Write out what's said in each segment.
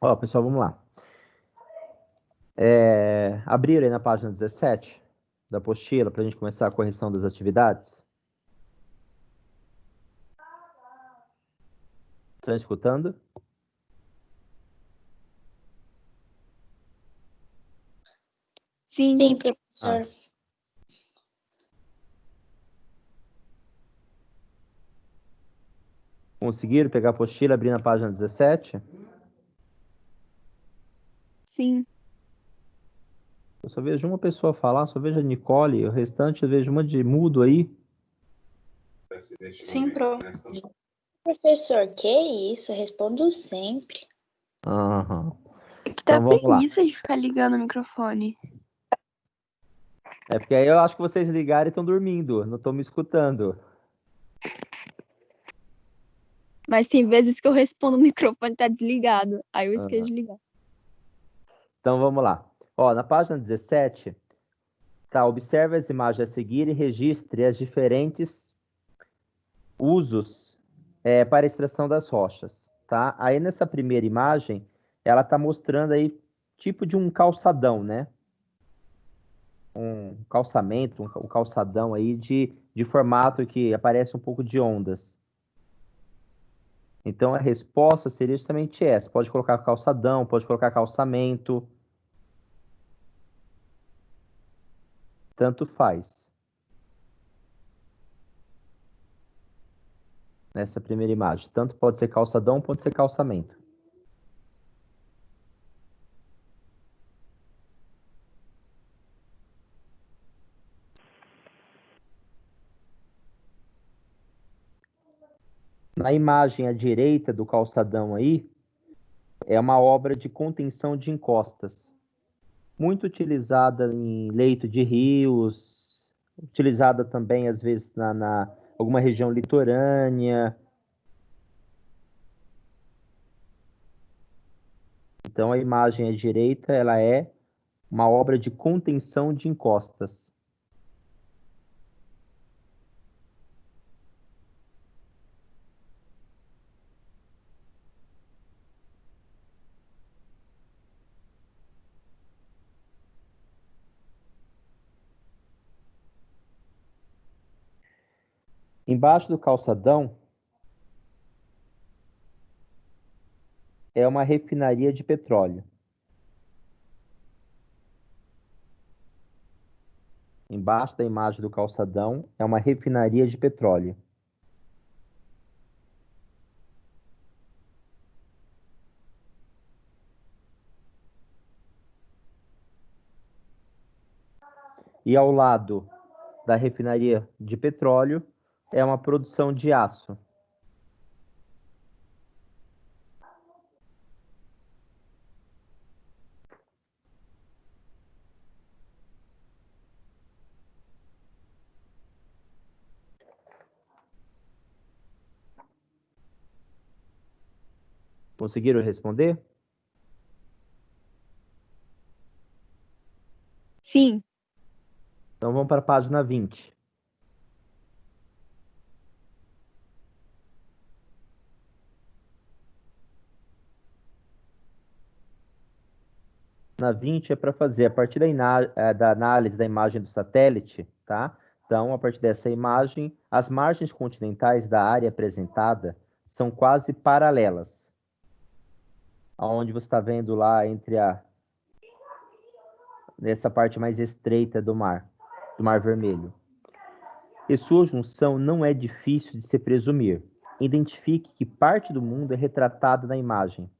Ó, pessoal, vamos lá. Abrir aí na página 17 da apostila para a gente começar a correção das atividades. Estão escutando? Sim. Sim, professor. Conseguiram pegar a apostila, abrir na página 17? Sim. Eu só vejo uma pessoa falar, só vejo a Nicole, o restante eu vejo uma de mudo aí. Sim, professor, que isso? Eu respondo sempre. Aham. É que tá Então vamos lá. preguiça de ficar ligando o microfone. É porque aí eu acho que vocês ligaram e estão dormindo, não estão me escutando. Mas tem vezes que eu respondo o microfone tá desligado. Aí eu esqueço de ligar. Então vamos lá. Ó, na página 17, tá, observe as imagens a seguir e registre as diferentes usos para a extração das rochas, tá? Aí nessa primeira imagem, ela tá mostrando aí tipo de um calçadão, né? Um calçamento, um calçadão aí de formato que aparece um pouco de ondas. Então a resposta seria justamente essa. Pode colocar calçadão, pode colocar calçamento. Tanto faz. Nessa primeira imagem. Tanto pode ser calçadão, pode ser calçamento. Na imagem à direita do calçadão aí, é uma obra de contenção de encostas. Muito utilizada em leito de rios, utilizada também, às vezes, na alguma região litorânea. Então, a imagem à direita, ela é uma obra de contenção de encostas. Embaixo do calçadão é uma refinaria de petróleo. Embaixo da imagem do calçadão é uma refinaria de petróleo. E ao lado da refinaria de petróleo é uma produção de aço. Conseguiram responder? Sim. Então vamos para a página 20. Na 20 é para fazer, a partir da análise da imagem do satélite, tá? Então, a partir dessa imagem, as margens continentais da área apresentada são quase paralelas. Aonde você está vendo lá nessa parte mais estreita do Mar Vermelho. E sua junção não é difícil de se presumir. Identifique que parte do mundo é retratada na imagem.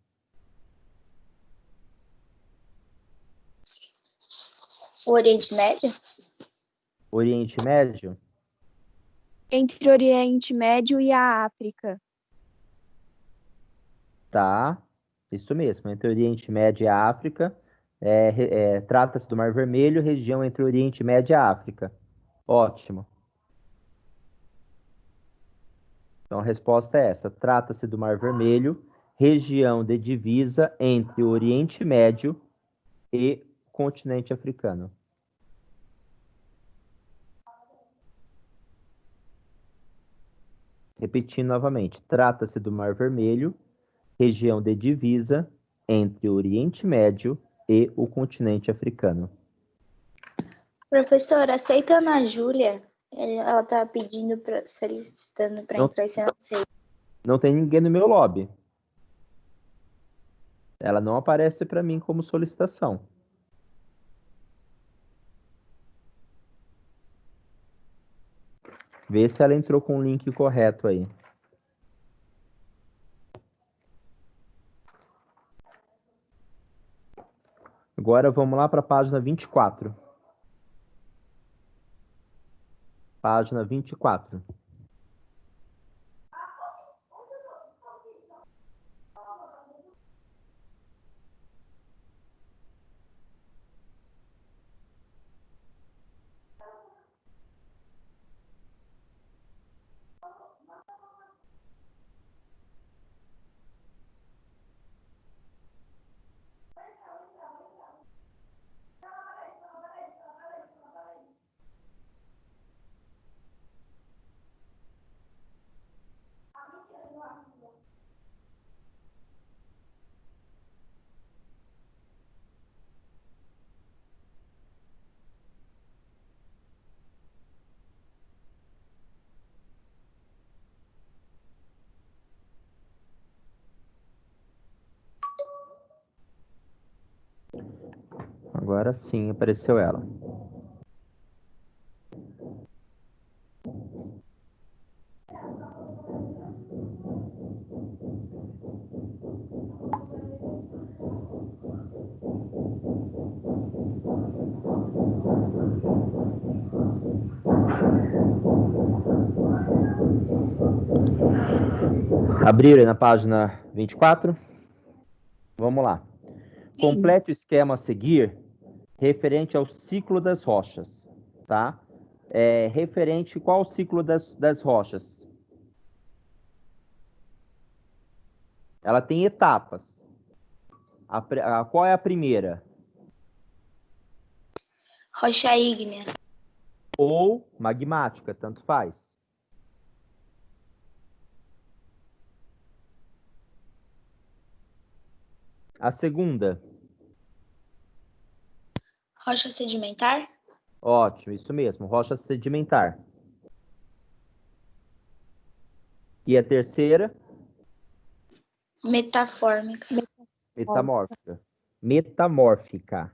O Oriente Médio? Oriente Médio? Entre o Oriente Médio e a África. Tá, isso mesmo. Entre o Oriente Médio e a África, trata-se do Mar Vermelho, região entre o Oriente Médio e a África. Ótimo. Então a resposta é essa. Trata-se do Mar Vermelho, região de divisa entre o Oriente Médio e o continente africano. Repetindo novamente, trata-se do Mar Vermelho, região de divisa entre o Oriente Médio e o continente africano? Professor, aceita a Ana Júlia? Ela tá pedindo, solicitando para Não, entrar e você não aceita. não tem ninguém no meu lobby. Ela não aparece para mim como solicitação. Vê se ela entrou com o link correto aí. Agora vamos lá para a página 24. Página 24. Agora sim apareceu ela. Abriram aí na página 24? Vamos lá. Sim. Complete o esquema a seguir referente ao ciclo das rochas, tá? Referente qual o ciclo das rochas? Ela tem etapas. Qual é a primeira? Rocha ígnea. Ou magmática, tanto faz. A segunda? Rocha sedimentar. Ótimo, isso mesmo, rocha sedimentar. E a terceira? Metafórmica. Metamórfica. Metamórfica.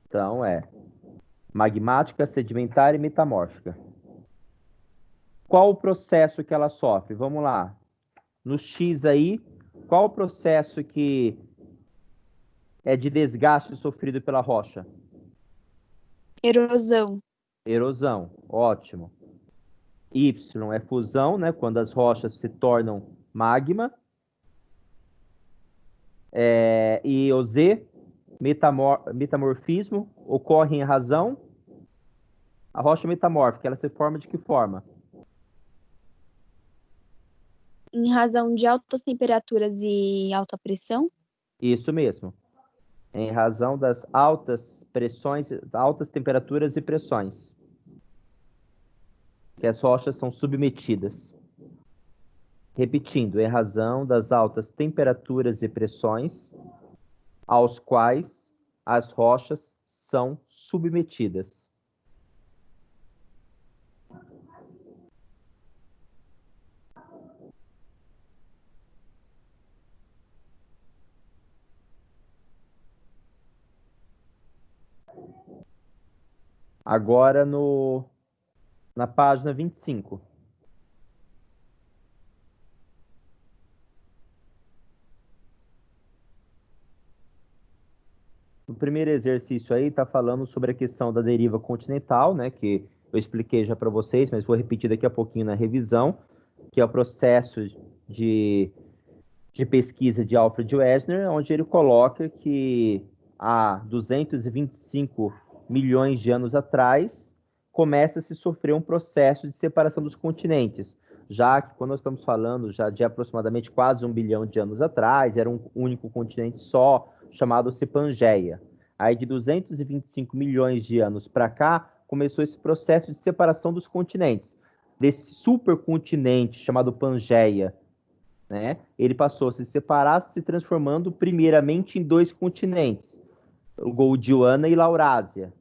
Então, magmática, sedimentar e metamórfica. Qual o processo que ela sofre? Vamos lá. No X aí, qual o processo que é de desgaste sofrido pela rocha? Erosão. Erosão. Ótimo. Y é fusão, né? Quando as rochas se tornam magma. E o Z, metamorfismo, ocorre em razão. A rocha metamórfica, ela se forma de que forma? Em razão de altas temperaturas e alta pressão. Isso mesmo. Em razão das altas pressões, altas temperaturas e pressões, que as rochas são submetidas. Repetindo, em razão das altas temperaturas e pressões aos quais as rochas são submetidas. Agora na página 25. O primeiro exercício aí está falando sobre a questão da deriva continental, né, que eu expliquei já para vocês, mas vou repetir daqui a pouquinho na revisão, que é o processo de pesquisa de Alfred Wegener, onde ele coloca que há 225 milhões de anos atrás começa a se sofrer um processo de separação dos continentes, já que quando nós estamos falando já de aproximadamente quase 1 bilhão de anos atrás, era um único continente só, chamado-se Pangeia. Aí de 225 milhões de anos para cá, começou esse processo de separação dos continentes. Desse supercontinente chamado Pangeia, né? Ele passou a se separar, se transformando primeiramente em dois continentes, o Gondwana e Laurásia.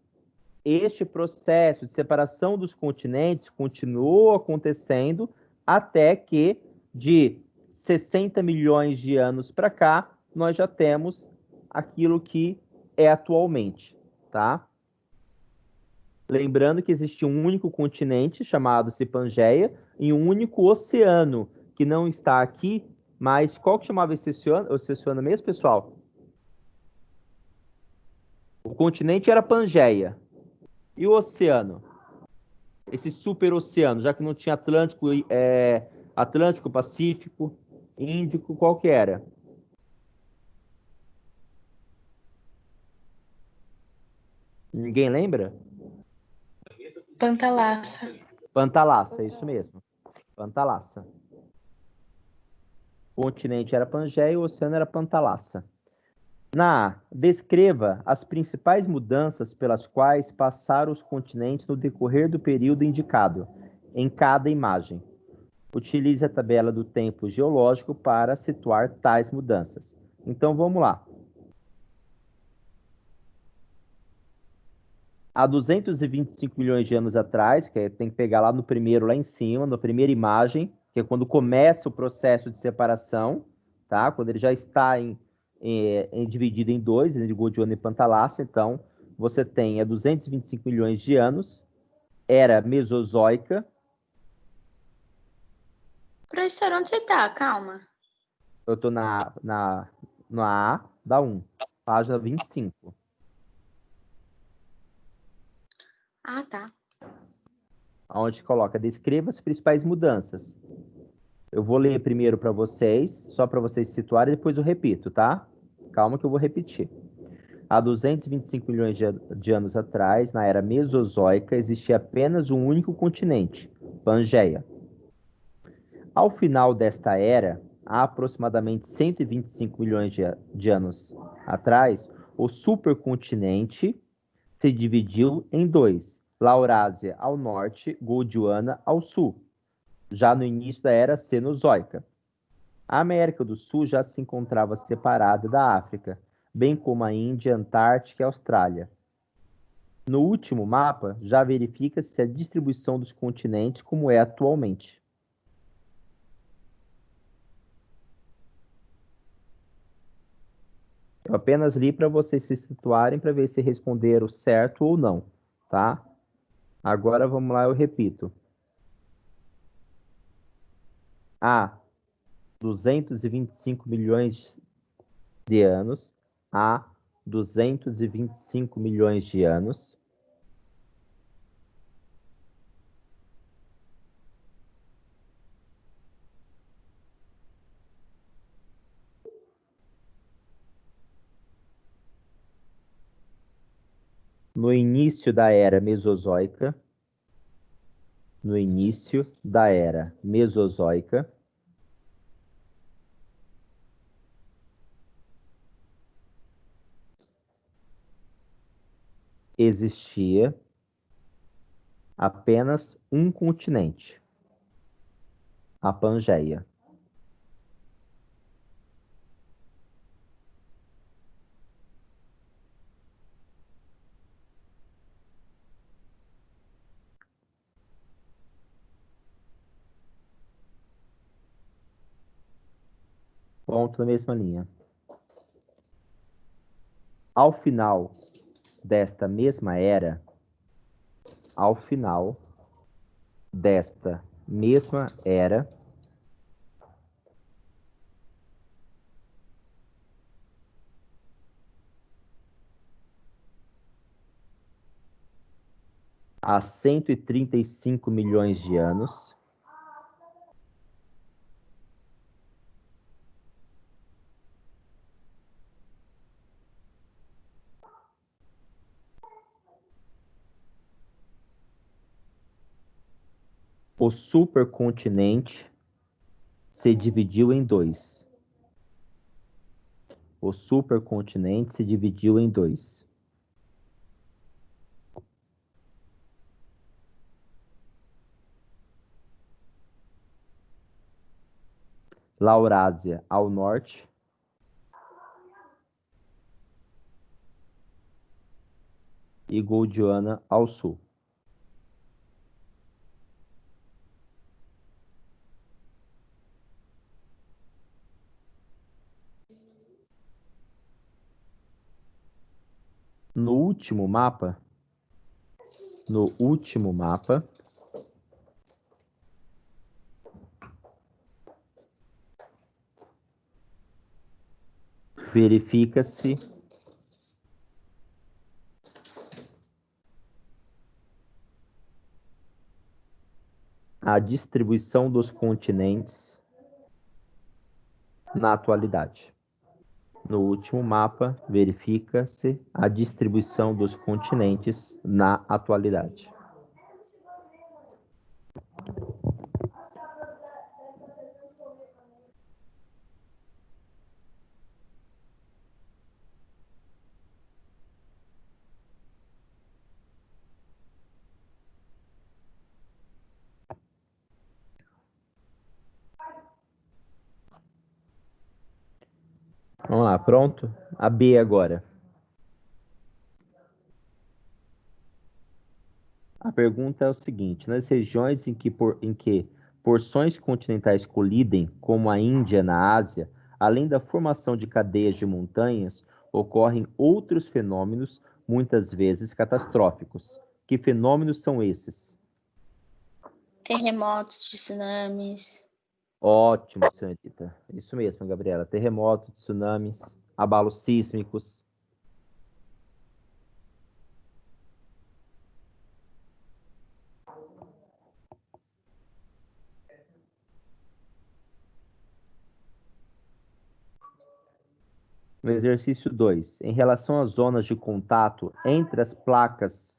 Este processo de separação dos continentes continuou acontecendo até que, de 60 milhões de anos para cá, nós já temos aquilo que é atualmente, tá? Lembrando que existe um único continente, chamado-se Pangeia, e um único oceano, que não está aqui, mas qual que chamava esse oceano mesmo, pessoal? O continente era Pangeia. E o oceano? Esse super oceano, já que não tinha Atlântico, Pacífico, Índico, qual que era? Ninguém lembra? Pantalassa. Pantalassa, isso mesmo. Pantalassa. O continente era Pangeia e o oceano era Pantalassa. Na A, descreva as principais mudanças pelas quais passaram os continentes no decorrer do período indicado, em cada imagem. Utilize a tabela do tempo geológico para situar tais mudanças. Então, vamos lá. Há 225 milhões de anos atrás, tem que pegar lá no primeiro, lá em cima, na primeira imagem, que é quando começa o processo de separação, tá? Quando ele já está dividido em dois, entre Gondwana e Pantalassa. Então, você tem 225 milhões de anos, era mesozoica. Professor, onde você tá? Calma. Eu estou na A da 1, página 25. Ah, tá. Onde coloca, descreva as principais mudanças. Eu vou ler primeiro para vocês, só para vocês se situarem, e depois eu repito, tá? Calma que eu vou repetir. Há 225 milhões de anos atrás, na era Mesozoica, existia apenas um único continente, Pangeia. Ao final desta era, há aproximadamente 125 milhões de anos atrás, o supercontinente se dividiu em dois, Laurásia ao norte, Gondwana ao sul, já no início da era Cenozoica. A América do Sul já se encontrava separada da África, bem como a Índia, Antártica e Austrália. No último mapa, já verifica-se a distribuição dos continentes como é atualmente. Eu apenas li para vocês se situarem para ver se responderam certo ou não, tá? Agora vamos lá, eu repito. Há 225 milhões de anos, há 225 milhões de anos. No início da era Mesozoica, no início da era Mesozoica, existia apenas um continente, a Pangeia. Ponto na mesma linha. Ao final desta mesma era, ao final desta mesma era, há 135 milhões de anos, o supercontinente se dividiu em dois. O supercontinente se dividiu em dois. Laurásia ao norte, e Gondwana ao sul. No último mapa, verifica-se a distribuição dos continentes na atualidade. No último mapa, verifica-se a distribuição dos continentes na atualidade. Vamos lá, pronto? A B agora. A pergunta é o seguinte: nas regiões em que porções continentais colidem, como a Índia na Ásia, além da formação de cadeias de montanhas, ocorrem outros fenômenos, muitas vezes catastróficos. Que fenômenos são esses? Terremotos, tsunamis. Ótimo, senhorita. Isso mesmo, Gabriela. Terremotos, tsunamis, abalos sísmicos. No exercício 2, em relação às zonas de contato entre as placas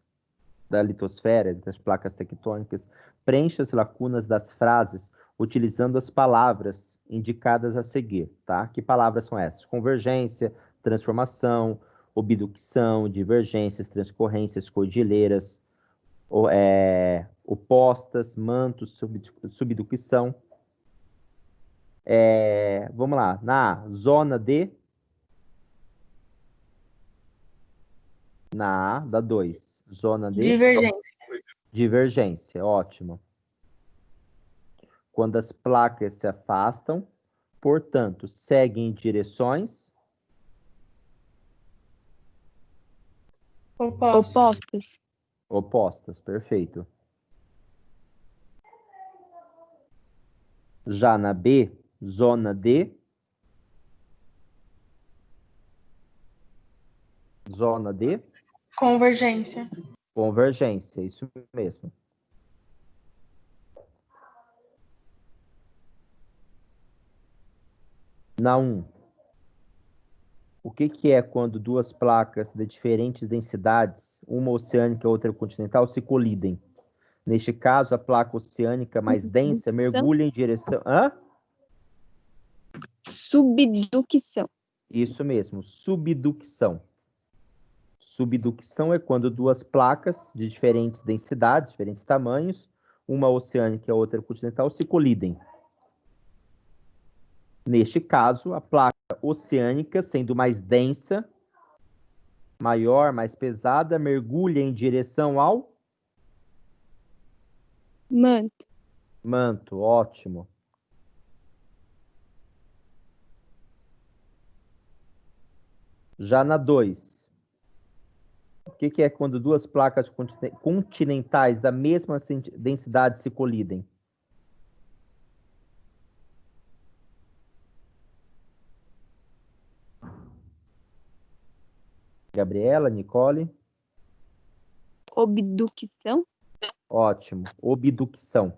da litosfera, entre as placas tectônicas, preencha as lacunas das frases utilizando as palavras indicadas a seguir, tá? Que palavras são essas? Convergência, transformação, obducção, divergências, transcorrências, cordilheiras, opostas, mantos, subducção. Vamos lá, na zona de... Na A, da 2. Zona de... Divergência, ótimo. Quando as placas se afastam, portanto, seguem em direções Opostas. opostas, perfeito. Já na B, zona de... Zona de... Convergência. Convergência, isso mesmo. Na 1, o que é quando duas placas de diferentes densidades, uma oceânica e outra continental, se colidem? Neste caso, a placa oceânica mais densa mergulha em direção... Hã? Subducção. Isso mesmo, subducção. Subducção é quando duas placas de diferentes densidades, diferentes tamanhos, uma oceânica e a outra continental, se colidem. Neste caso, a placa oceânica, sendo mais densa, maior, mais pesada, mergulha em direção ao Manto. manto. Ótimo. Já na 2, o que é quando duas placas continentais da mesma densidade se colidem? Gabriela, Nicole? Obducção. Ótimo. Obducção.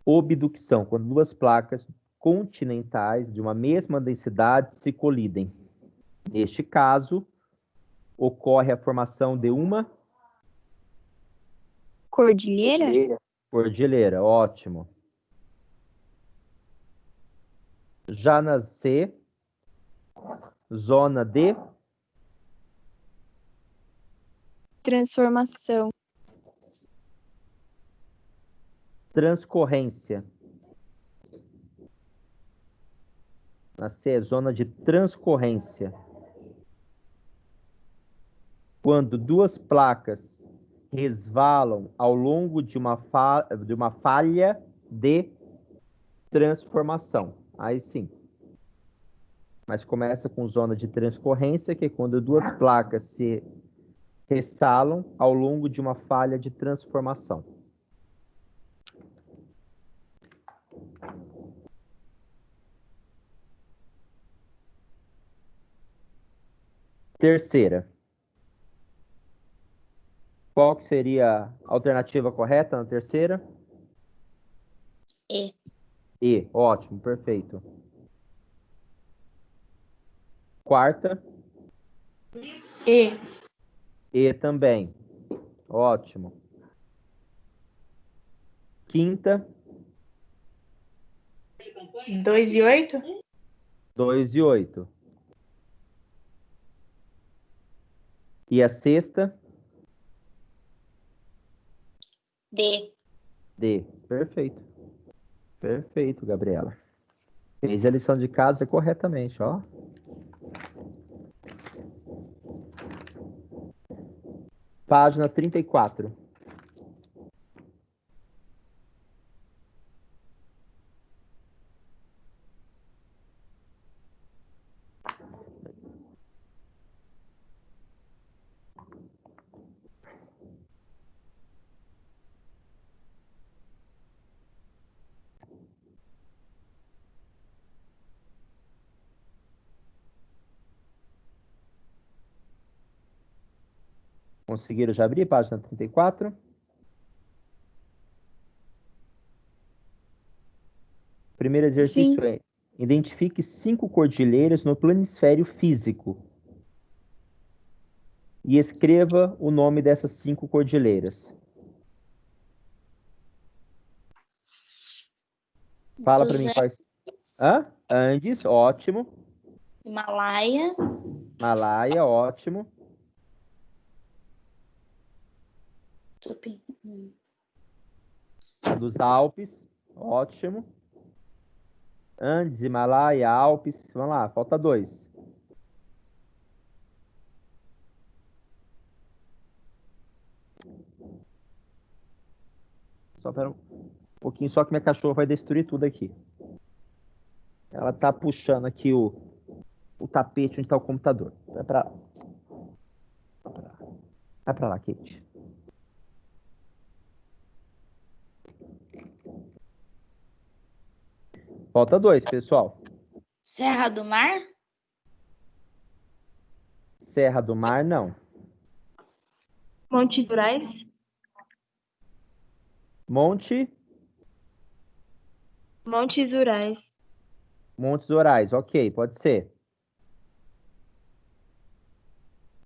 Obducção, quando duas placas continentais de uma mesma densidade se colidem. Neste caso, ocorre a formação de uma Cordilheira. cordilheira. Ótimo. Já na C, zona de Transformação. transcorrência. Na C é zona de transcorrência. Quando duas placas resvalam ao longo de uma falha de transformação. Aí sim. Mas começa com zona de transcorrência, que é quando duas placas se ressalam ao longo de uma falha de transformação. Terceira. Qual que seria a alternativa correta na terceira? E. E, ótimo, perfeito. Quarta, E. E também. Ótimo. Quinta, 2 e 8? 2 e 8. E a sexta? D. D. Perfeito. Perfeito, Gabriela. Fez a lição de casa corretamente, ó. Página 34. Conseguiram já abrir página 34? Primeiro exercício Sim. é: identifique 5 cordilheiras no planisfério físico e escreva o nome dessas 5 cordilheiras. Fala para mim quais. Andes, ótimo. Himalaia. Himalaia, ótimo. Tupi. A dos Alpes, ótimo. Andes, Himalaia, Alpes. Vamos lá, falta 2. Só para um pouquinho, só que minha cachorra vai destruir tudo aqui. Ela tá puxando aqui o tapete onde está o computador. Vai para lá. Vai para lá, Kate. Falta 2, pessoal. Serra do Mar. Serra do Mar, não. Montes Urais. Montes Urais. Urais, ok, pode ser.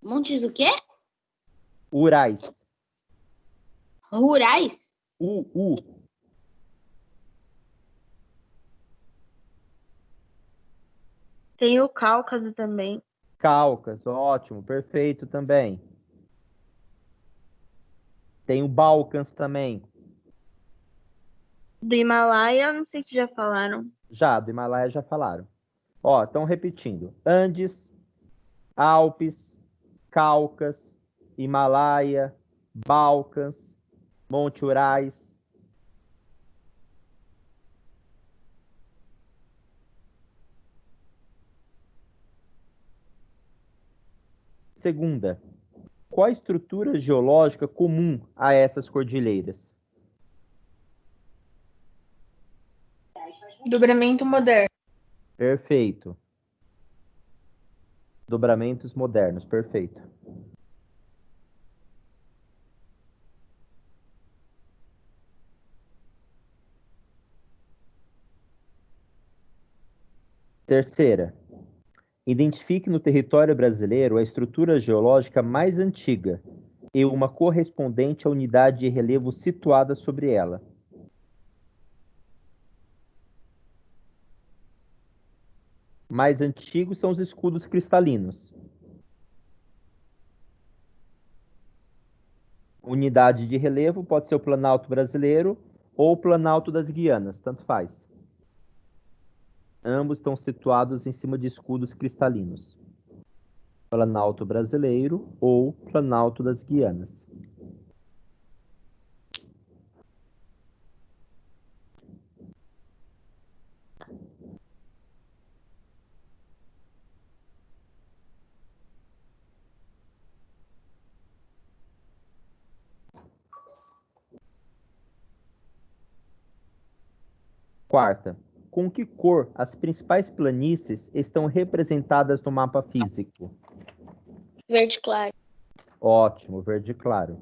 Montes o quê? Urais. Rurais. U. Tem o Cáucaso também. Cáucaso, ótimo, perfeito também. Tem o Balcãs também. Do Himalaia, não sei se já falaram. Já, do Himalaia já falaram. Ó, estão repetindo. Andes, Alpes, Cáucaso, Himalaia, Balcãs, Monte Urais. Segunda, qual a estrutura geológica comum a essas cordilheiras? Dobramento moderno. Perfeito. Dobramentos modernos, perfeito. Terceira, identifique no território brasileiro a estrutura geológica mais antiga e uma correspondente à unidade de relevo situada sobre ela. Mais antigos são os escudos cristalinos. Unidade de relevo pode ser o Planalto Brasileiro ou o Planalto das Guianas, tanto faz. Ambos estão situados em cima de escudos cristalinos. Planalto Brasileiro ou Planalto das Guianas. Quarta, com que cor as principais planícies estão representadas no mapa físico? Verde claro. Ótimo, verde claro.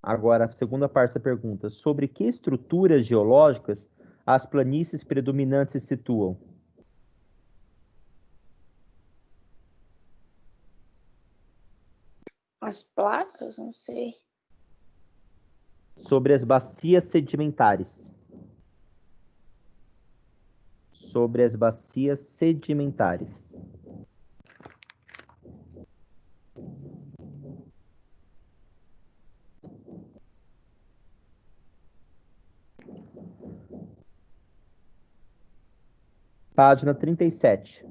Agora, a segunda parte da pergunta. Sobre que estruturas geológicas as planícies predominantes se situam? As placas? Não sei. Sobre as bacias sedimentares. Sobre as bacias sedimentares. Página 37.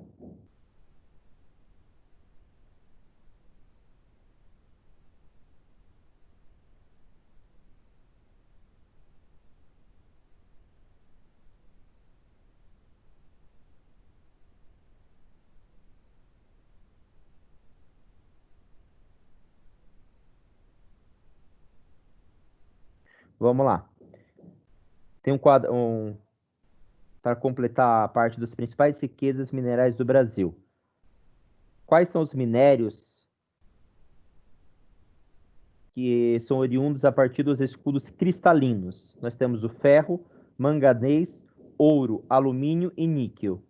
Vamos lá. Tem um quadro para completar a parte das principais riquezas minerais do Brasil. Quais são os minérios que são oriundos a partir dos escudos cristalinos? Nós temos o ferro, manganês, ouro, alumínio e níquel.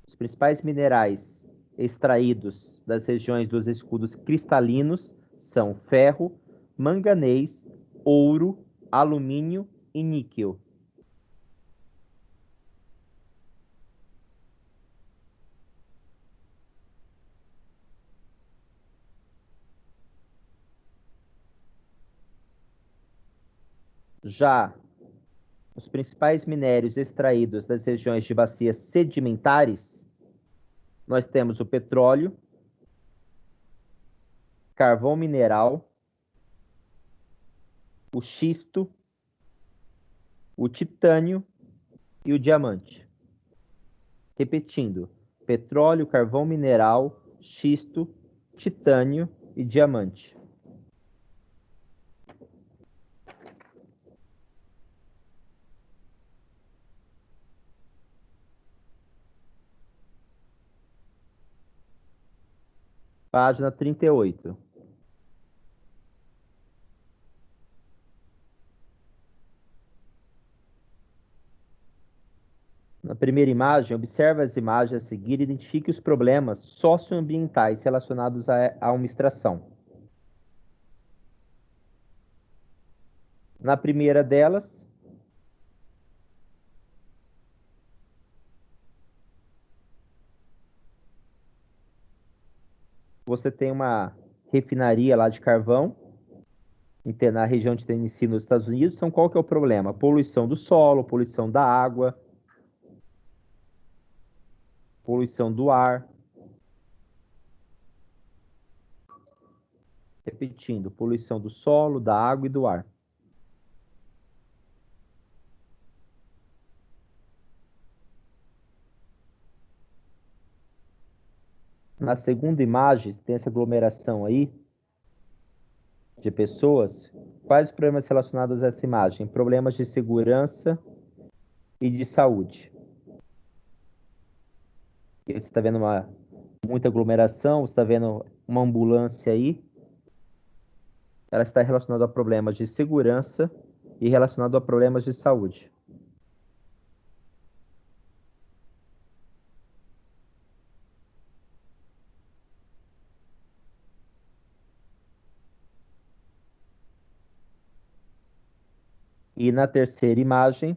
Os principais minerais extraídos das regiões dos escudos cristalinos são ferro, manganês, ouro, alumínio e níquel. Já os principais minérios extraídos das regiões de bacias sedimentares, nós temos o petróleo, carvão mineral, o xisto, o titânio e o diamante. Repetindo, petróleo, carvão mineral, xisto, titânio e diamante. Página 38. Na primeira imagem, observe as imagens a seguir e identifique os problemas socioambientais relacionados a uma extração. Na primeira delas, você tem uma refinaria lá de carvão, na região de Tennessee, nos Estados Unidos. Então, qual que é o problema? Poluição do solo, poluição da água, poluição do ar. Repetindo, poluição do solo, da água e do ar. Na segunda imagem, tem essa aglomeração aí de pessoas. Quais os problemas relacionados a essa imagem? Problemas de segurança e de saúde. Você está vendo muita aglomeração, você está vendo uma ambulância aí. Ela está relacionada a problemas de segurança e relacionado a problemas de saúde. E na terceira imagem,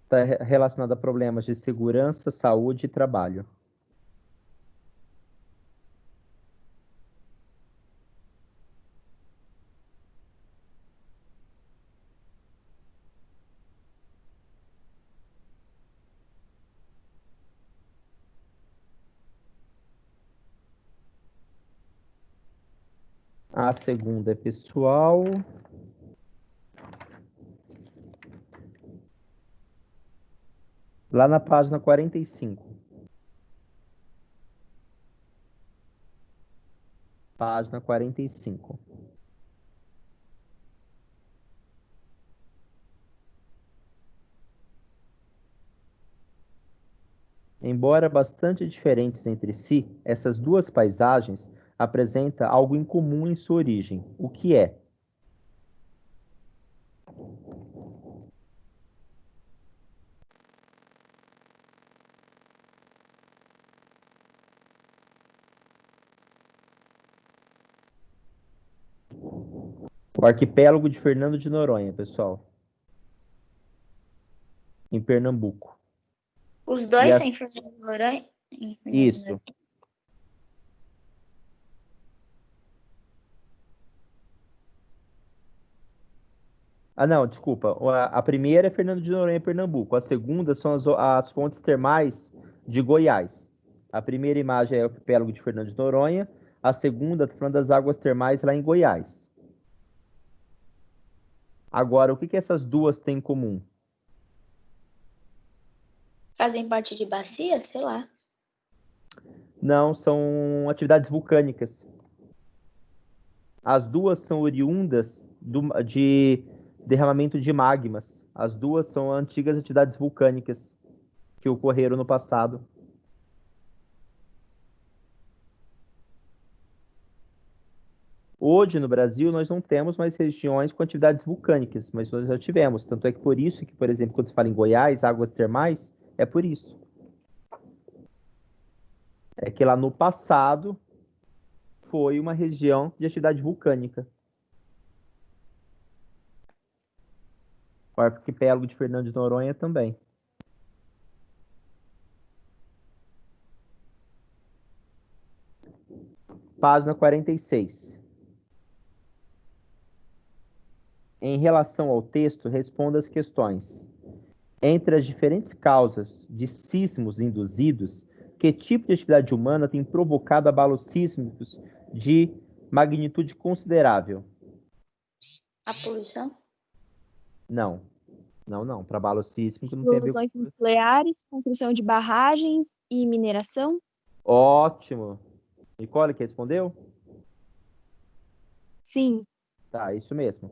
está relacionado a problemas de segurança, saúde e trabalho. A segunda é pessoal. Lá na página 45. Página 45. Embora bastante diferentes entre si, essas duas paisagens apresentam algo em comum em sua origem. O que é? O arquipélago de Fernando de Noronha, pessoal. Em Pernambuco. Os E dois a- são em Fernando de Noronha? Em Fernando de Isso. Noronha. Ah, não, desculpa. A primeira é Fernando de Noronha, Pernambuco. A segunda são as fontes termais de Goiás. A primeira imagem é o arquipélago de Fernando de Noronha. A segunda está falando das águas termais lá em Goiás. Agora, o que essas duas têm em comum? Fazem parte de bacia? Sei lá. Não, são atividades vulcânicas. As duas são oriundas de derramamento de magmas. As duas são antigas atividades vulcânicas que ocorreram no passado. Hoje, no Brasil, nós não temos mais regiões com atividades vulcânicas, mas nós já tivemos. Tanto é que por isso que, por exemplo, quando se fala em Goiás, águas termais, é por isso. É que lá no passado foi uma região de atividade vulcânica. O arquipélago de Fernando de Noronha também. Página 46. Em relação ao texto, responda as questões. Entre as diferentes causas de sismos induzidos, que tipo de atividade humana tem provocado abalos sísmicos de magnitude considerável? A poluição? Não. Não. Para abalo sísmico não tem a ver Explosões com... nucleares, construção de barragens e mineração? Ótimo. Nicole, que respondeu? Sim. Tá, isso mesmo.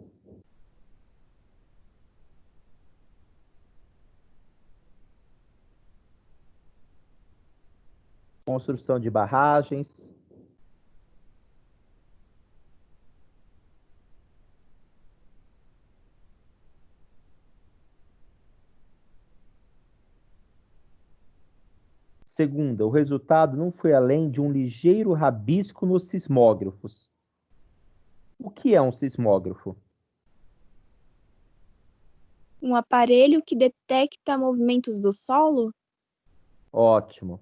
Construção de barragens. Segunda, o resultado não foi além de um ligeiro rabisco nos sismógrafos. O que é um sismógrafo? Um aparelho que detecta movimentos do solo? Ótimo.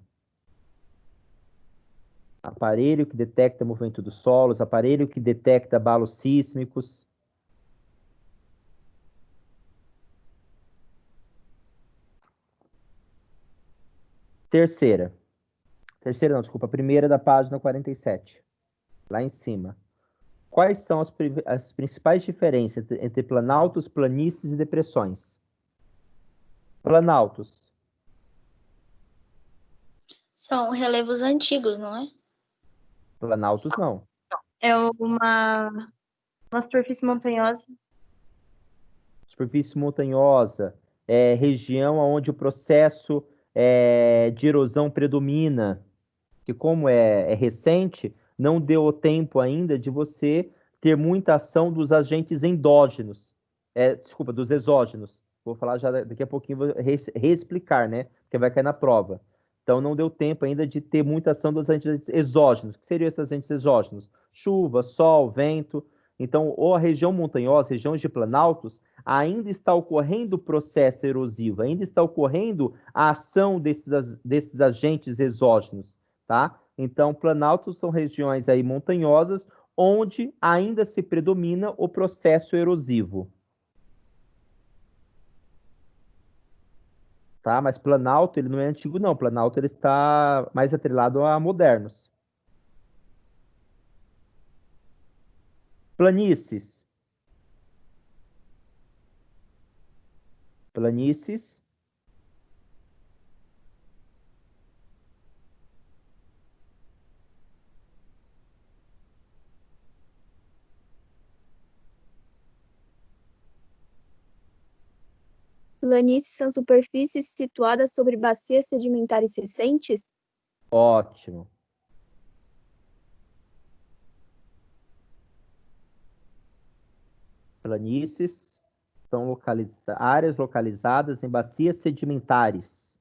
Aparelho que detecta movimento dos solos, aparelho que detecta abalos sísmicos. Terceira. Terceira não, desculpa. A primeira da página 47. Lá em cima. Quais são as principais diferenças entre planaltos, planícies e depressões? Planaltos. São relevos antigos, não é? Planaltos não. É uma superfície montanhosa. Superfície montanhosa. Região onde o processo de erosão predomina. Que como é recente, não deu tempo ainda de você ter muita ação dos agentes endógenos. Desculpa, dos exógenos. Vou falar já daqui a pouquinho, vou reexplicar, né? Porque vai cair na prova. Então, não deu tempo ainda de ter muita ação dos agentes exógenos. O que seriam esses agentes exógenos? Chuva, sol, vento. Então, ou a região montanhosa, regiões de planaltos, ainda está ocorrendo o processo erosivo, ainda está ocorrendo a ação desses agentes exógenos, tá? Então, planaltos são regiões aí montanhosas onde ainda se predomina o processo erosivo. Tá? Mas Planalto, ele não é antigo, não. Planalto, ele está mais atrelado a modernos. Planícies. Planícies. Planícies são superfícies situadas sobre bacias sedimentares recentes? Ótimo. Planícies são áreas localizadas em bacias sedimentares.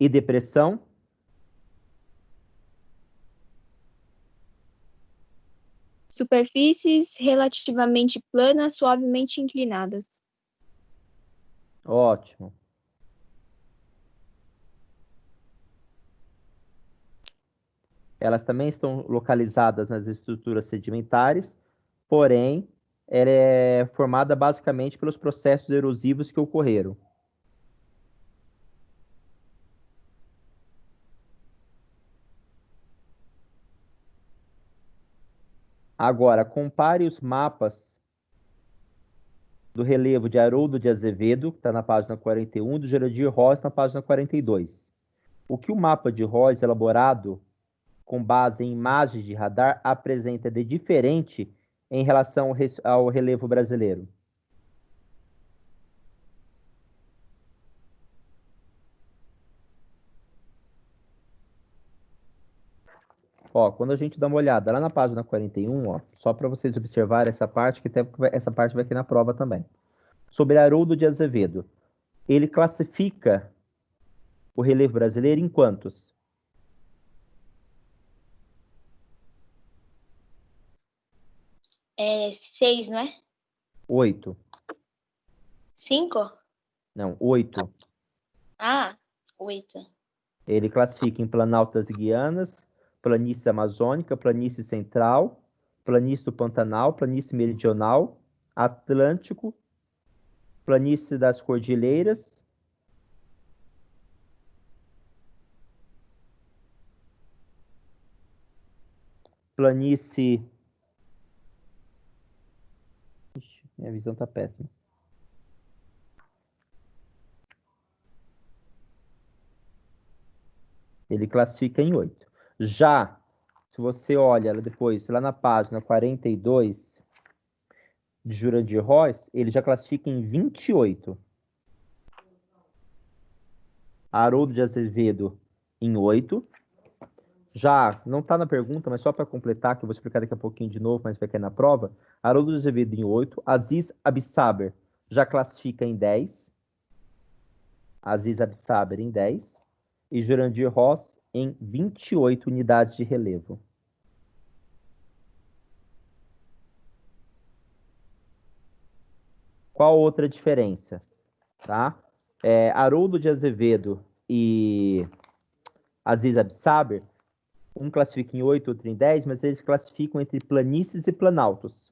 E depressão? Superfícies relativamente planas, suavemente inclinadas. Ótimo. Elas também estão localizadas nas estruturas sedimentares, porém, ela é formada basicamente pelos processos erosivos que ocorreram. Agora, compare os mapas do relevo de Haroldo de Azevedo, que está na página 41, e do Jurandir Ross, na página 42. O que o mapa de Ross, elaborado com base em imagens de radar, apresenta de diferente em relação ao relevo brasileiro? Ó, quando a gente dá uma olhada lá na página 41, ó, só para vocês observarem essa parte, que essa parte vai aqui na prova também. Sobre Haroldo de Azevedo. Ele classifica o relevo brasileiro em quantos? É 6, não é? 8. 5? Não, 8. Ah, 8. Ele classifica em Planalto das Guianas, Planície Amazônica, Planície Central, Planície do Pantanal, Planície Meridional, Atlântico, Planície das Cordilheiras, Planície... Ixi, minha visão tá péssima. Ele classifica em 8. Já, se você olha depois, lá na página 42 de Jurandir Ross, ele já classifica em 28. Haroldo de Azevedo em 8. Já, não está na pergunta, mas só para completar, que eu vou explicar daqui a pouquinho de novo, mas vai cair na prova. Haroldo de Azevedo em 8. Aziz Absaber já classifica em 10. Aziz Absaber em 10. E Jurandir Ross em 28 unidades de relevo. Qual outra diferença? Tá? Haroldo de Azevedo e Aziz Absaber, um classifica em 8, outro em 10, mas eles classificam entre planícies e planaltos.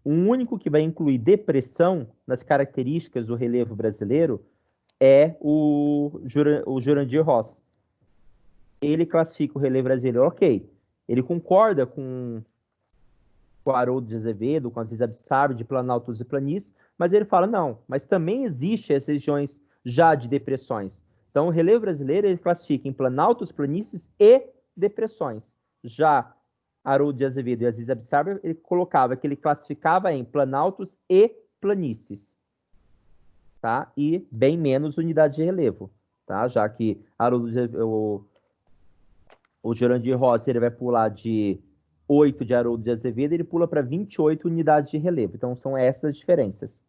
O único que vai incluir depressão nas características do relevo brasileiro é o Jurandir Ross. Ele classifica o relevo brasileiro, ok. Ele concorda com o Haroldo de Azevedo, com Aziz Absaber, de planaltos e planícies, mas ele fala, não, mas também existem as regiões já de depressões. Então, o relevo brasileiro ele classifica em planaltos, planícies e depressões. Já Haroldo de Azevedo e Aziz Absaber, ele colocava que ele classificava em planaltos e planícies, tá? E bem menos unidade de relevo, tá? Já que o Jurandir Rossi ele vai pular de 8 de Haroldo de Azevedo, ele pula para 28 unidades de relevo. Então, são essas as diferenças.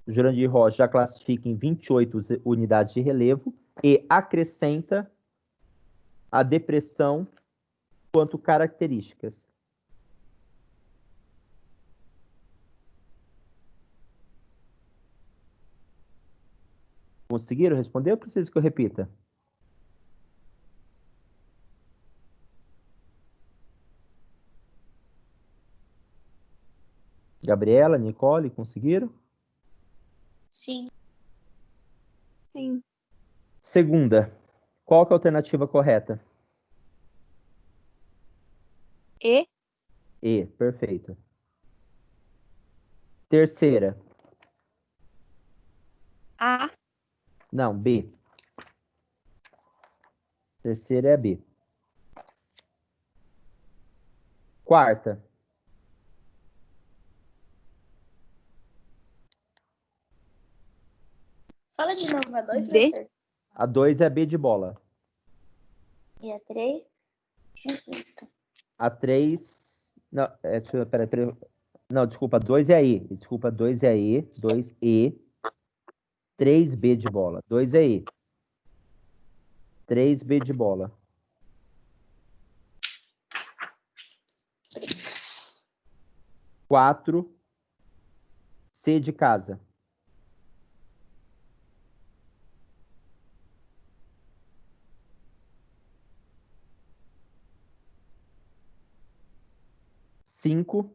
O Jurandir Rossi já classifica em 28 unidades de relevo e acrescenta a depressão quanto características. Conseguiram responder ou preciso que eu repita? Gabriela, Nicole, conseguiram? Sim. Sim. Segunda, qual que é a alternativa correta? E, E, perfeito. Terceira, A, não, B. Terceira é a B. Quarta, Fala de novo a 2, B. professor. a 2 é a B de bola. E a 3? A 3, não, peraí. Não, desculpa, 2 é a E. Desculpa, 2 é a E, 2E, 3B de bola. 2 é E. 3B de bola. 4, C de casa. Cinco,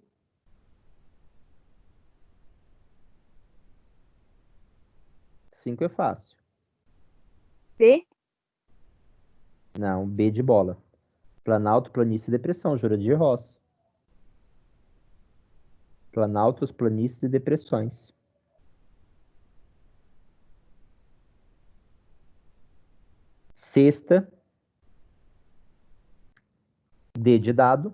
é fácil. B, Não, B de bola. Planalto, planície e depressão, Jurandir Rossi. Planaltos, planícies e depressões. Sexta, D de dado.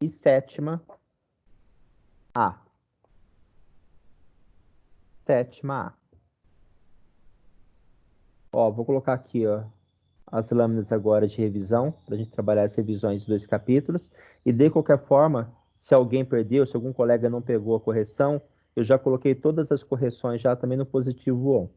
E sétima, A. Sétima A. Ó, vou colocar aqui, ó, as lâminas agora de revisão, para a gente trabalhar as revisões dos 2 capítulos. E de qualquer forma, se alguém perdeu, se algum colega não pegou a correção, eu já coloquei todas as correções já também no positivo on.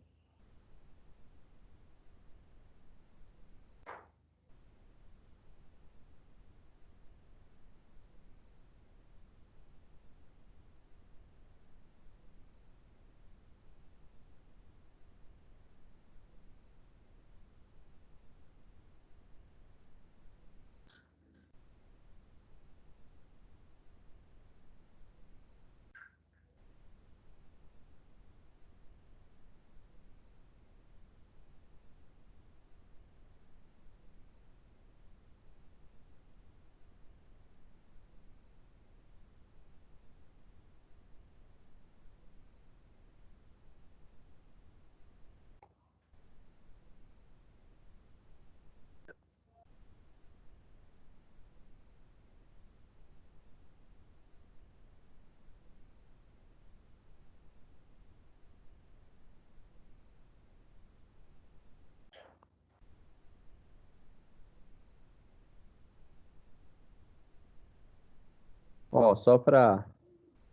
Ó, só para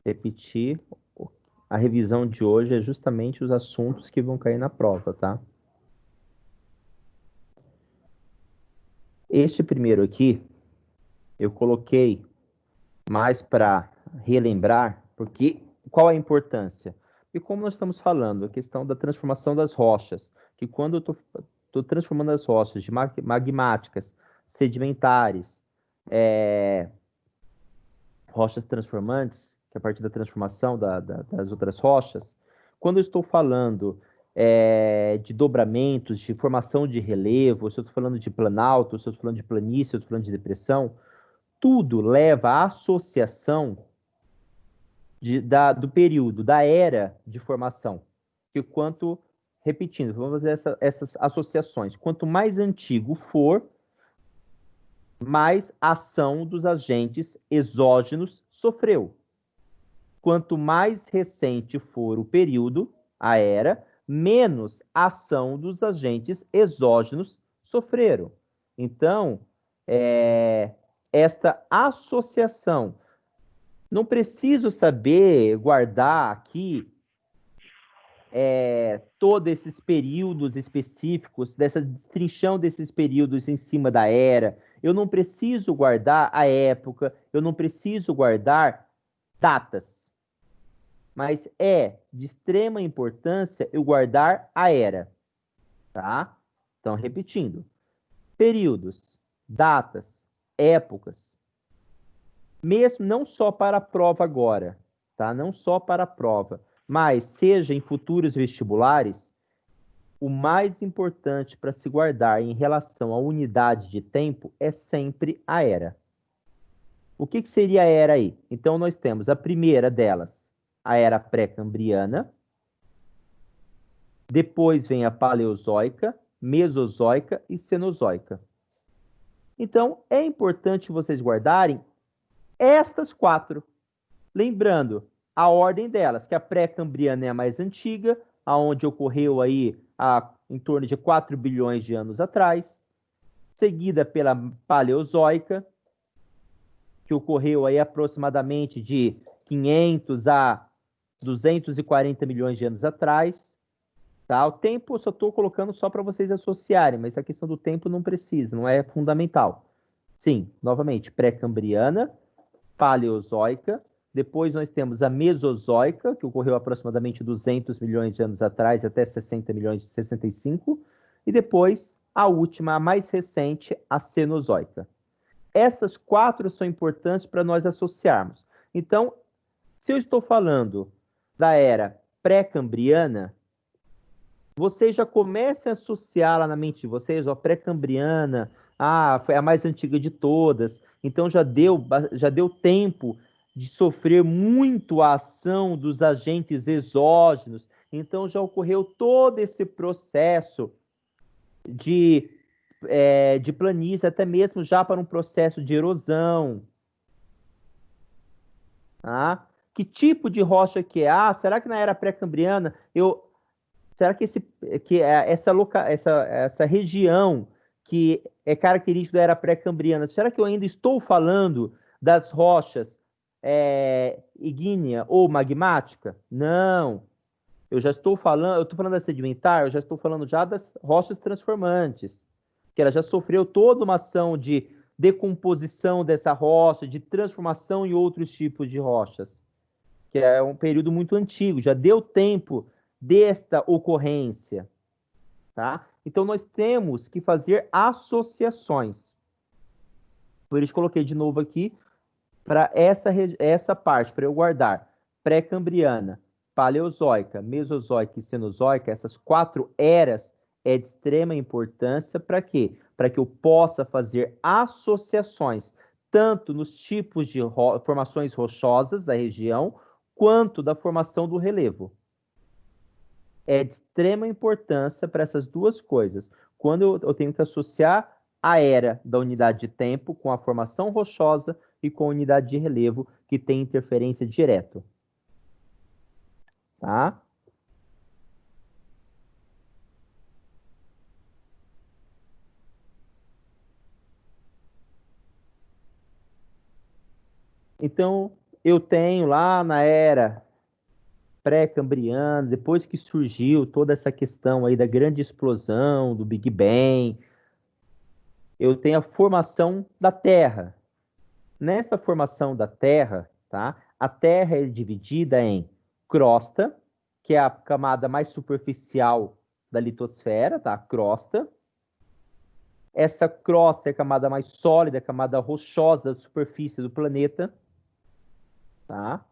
repetir, a revisão de hoje é justamente os assuntos que vão cair na prova, tá? Este primeiro aqui, eu coloquei mais para relembrar, porque qual a importância? E como nós estamos falando, a questão da transformação das rochas, que quando eu estou transformando as rochas de magmáticas, sedimentares, rochas transformantes, que é a partir da transformação das outras rochas, quando eu estou falando de dobramentos, de formação de relevo, se eu estou falando de planalto, se eu estou falando de planície, se eu estou falando de depressão, tudo leva à associação do período, da era de formação. Que quanto, repetindo, vamos fazer essas associações. Quanto mais antigo for, mais ação dos agentes exógenos sofreu. Quanto mais recente for o período, a era, menos ação dos agentes exógenos sofreram. Então, esta associação, não preciso saber guardar aqui todos esses períodos específicos, dessa destrinchão desses períodos em cima da era. Eu não preciso guardar a época, eu não preciso guardar datas. Mas é de extrema importância eu guardar a era, tá? Então, repetindo: períodos, datas, épocas, mesmo não só para a prova agora, tá? Não só para a prova, mas seja em futuros vestibulares, o mais importante para se guardar em relação à unidade de tempo é sempre a era. O que seria a era aí? Então, nós temos a primeira delas, a era pré-cambriana, depois vem a paleozoica, mesozoica e cenozoica. Então, é importante vocês guardarem estas 4. Lembrando a ordem delas, que a pré-cambriana é a mais antiga, aonde ocorreu aí em torno de 4 bilhões de anos atrás, seguida pela paleozoica, que ocorreu aí aproximadamente de 500 a 240 milhões de anos atrás. Tá? O tempo eu só estou colocando só para vocês associarem, mas a questão do tempo não precisa, não é fundamental. Sim, novamente, pré-cambriana, paleozoica, depois nós temos a mesozoica, que ocorreu aproximadamente 200 milhões de anos atrás, até 60 milhões de 65, e depois a última, a mais recente, a cenozoica. Essas 4 são importantes para nós associarmos. Então, se eu estou falando da era pré-cambriana, vocês já comecem a associar lá na mente de vocês, ó, pré-cambriana, foi a mais antiga de todas, então já deu tempo de sofrer muito a ação dos agentes exógenos, então já ocorreu todo esse processo de planície, até mesmo já para um processo de erosão. Tá? Que tipo de rocha que é? Será que na era pré-cambriana será que essa região que é característica da era pré-cambriana, será que eu ainda estou falando das rochas ígnea ou magmática? Não. Eu estou falando da sedimentar, eu já estou falando já das rochas transformantes, que ela já sofreu toda uma ação de decomposição dessa rocha, de transformação em outros tipos de rochas, que é um período muito antigo, já deu tempo desta ocorrência, tá? Então nós temos que fazer associações. Por isso coloquei de novo aqui para essa parte, para eu guardar pré-cambriana, paleozoica, mesozoica e cenozoica, essas 4 eras é de extrema importância para quê? Para que eu possa fazer associações, tanto nos tipos de formações rochosas da região, quanto da formação do relevo. É de extrema importância para essas 2 coisas. Quando eu tenho que associar a era da unidade de tempo com a formação rochosa e com a unidade de relevo, que tem interferência direta. Tá? Então, eu tenho lá na era pré-cambriana, depois que surgiu toda essa questão aí da grande explosão, do Big Bang, eu tenho a formação da Terra. Nessa formação da Terra, tá? A Terra é dividida em crosta, que é a camada mais superficial da litosfera, tá? A crosta. Essa crosta é a camada mais sólida, a camada rochosa da superfície do planeta, tá?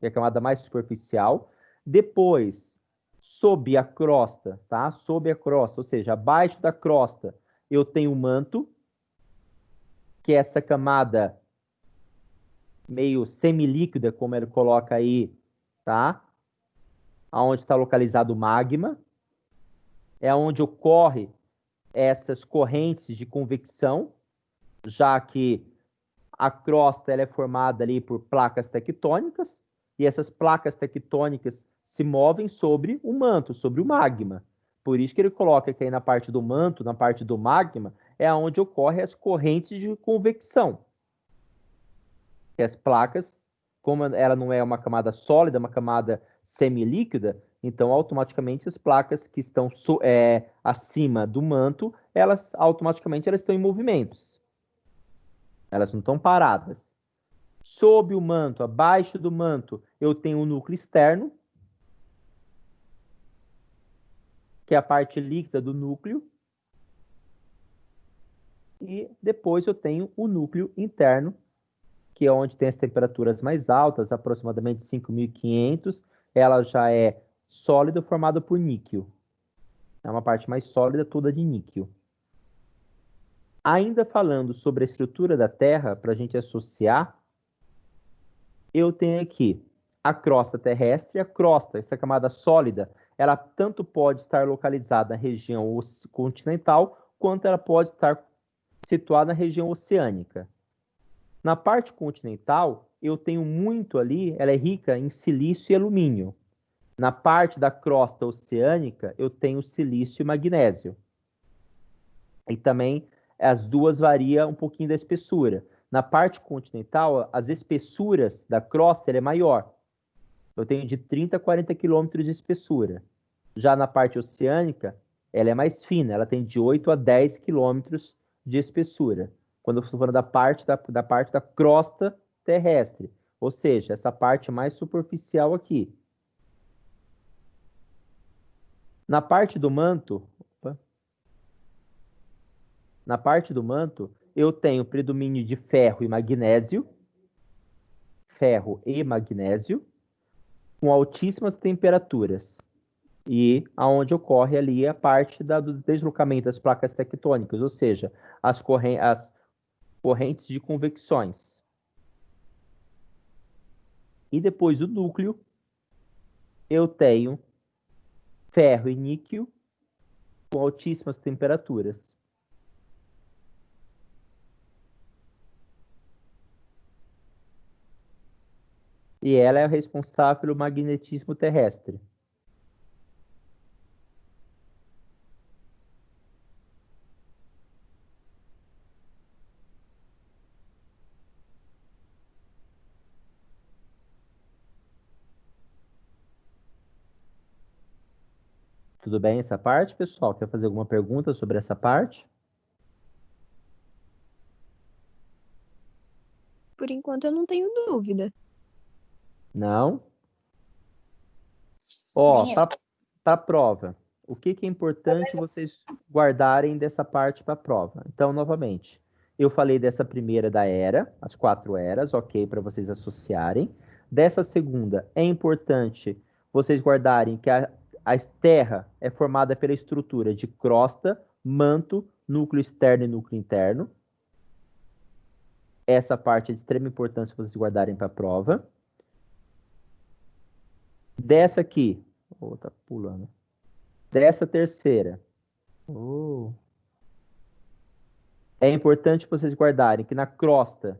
É a camada mais superficial. Depois, sob a crosta, tá? Sob a crosta, ou seja, abaixo da crosta, eu tenho o manto, que é essa camada meio semilíquida, como ele coloca aí, tá? Onde está localizado o magma. É onde ocorre essas correntes de convecção, já que a crosta ela é formada ali por placas tectônicas, e essas placas tectônicas se movem sobre o manto, sobre o magma. Por isso que ele coloca que aí na parte do manto, na parte do magma, é onde ocorrem as correntes de convecção. Que as placas, como ela não é uma camada sólida, uma camada semilíquida, então automaticamente as placas que estão acima do manto, elas automaticamente estão em movimentos. Elas não estão paradas. Sob o manto, abaixo do manto, eu tenho o núcleo externo, que é a parte líquida do núcleo. E depois eu tenho o núcleo interno, aqui é onde tem as temperaturas mais altas, aproximadamente 5.500, ela já é sólida, formada por níquel. É uma parte mais sólida, toda de níquel. Ainda falando sobre a estrutura da Terra, para a gente associar, eu tenho aqui a crosta terrestre. A crosta, essa camada sólida, ela tanto pode estar localizada na região continental, quanto ela pode estar situada na região oceânica. Na parte continental, eu tenho muito ali, ela é rica em silício e alumínio. Na parte da crosta oceânica, eu tenho silício e magnésio. E também as duas variam um pouquinho da espessura. Na parte continental, as espessuras da crosta é maior. Eu tenho de 30 a 40 quilômetros de espessura. Já na parte oceânica, ela é mais fina, ela tem de 8 a 10 quilômetros de espessura. Quando eu estou falando da parte da crosta terrestre, ou seja, essa parte mais superficial aqui. Na parte do manto, eu tenho predomínio de ferro e magnésio, com altíssimas temperaturas, e aonde ocorre ali a parte do deslocamento das placas tectônicas, ou seja, as correntes de convecções. E depois o núcleo, eu tenho ferro e níquel com altíssimas temperaturas. E ela é responsável pelo magnetismo terrestre. Tudo bem essa parte, pessoal? Quer fazer alguma pergunta sobre essa parte? Por enquanto eu não tenho dúvida. Não? Ó, Nem eu. para a prova, o que é importante vocês guardarem dessa parte para a prova? Então, novamente, eu falei dessa primeira da era, as 4 eras, ok, para vocês associarem. Dessa segunda, é importante vocês guardarem que a Terra é formada pela estrutura de crosta, manto, núcleo externo e núcleo interno. Essa parte é de extrema importância vocês guardarem para a prova. Dessa aqui, tá pulando. Dessa terceira, é importante vocês guardarem que na crosta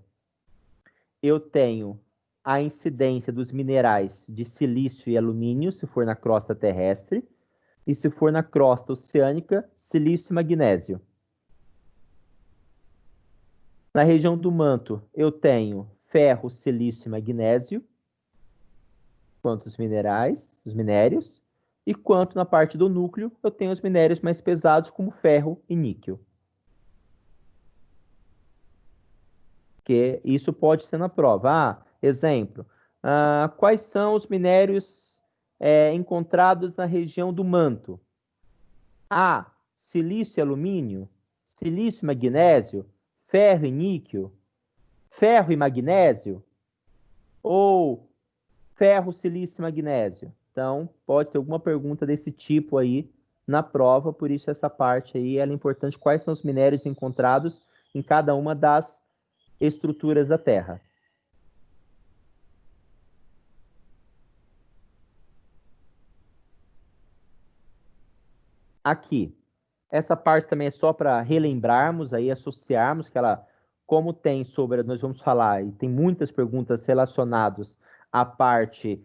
eu tenho a incidência dos minerais de silício e alumínio, se for na crosta terrestre, e se for na crosta oceânica, silício e magnésio. Na região do manto, eu tenho ferro, silício e magnésio, quanto os minérios, e quanto na parte do núcleo, eu tenho os minérios mais pesados, como ferro e níquel. Que isso pode ser na prova. Exemplo, quais são os minérios encontrados na região do manto? A, silício e alumínio, silício e magnésio, ferro e níquel, ferro e magnésio, ou ferro, silício e magnésio? Então, pode ter alguma pergunta desse tipo aí na prova, por isso essa parte aí ela é importante. Quais são os minérios encontrados em cada uma das estruturas da Terra? Aqui, essa parte também é só para relembrarmos aí, associarmos que ela, como tem sobre, nós vamos falar, e tem muitas perguntas relacionadas à parte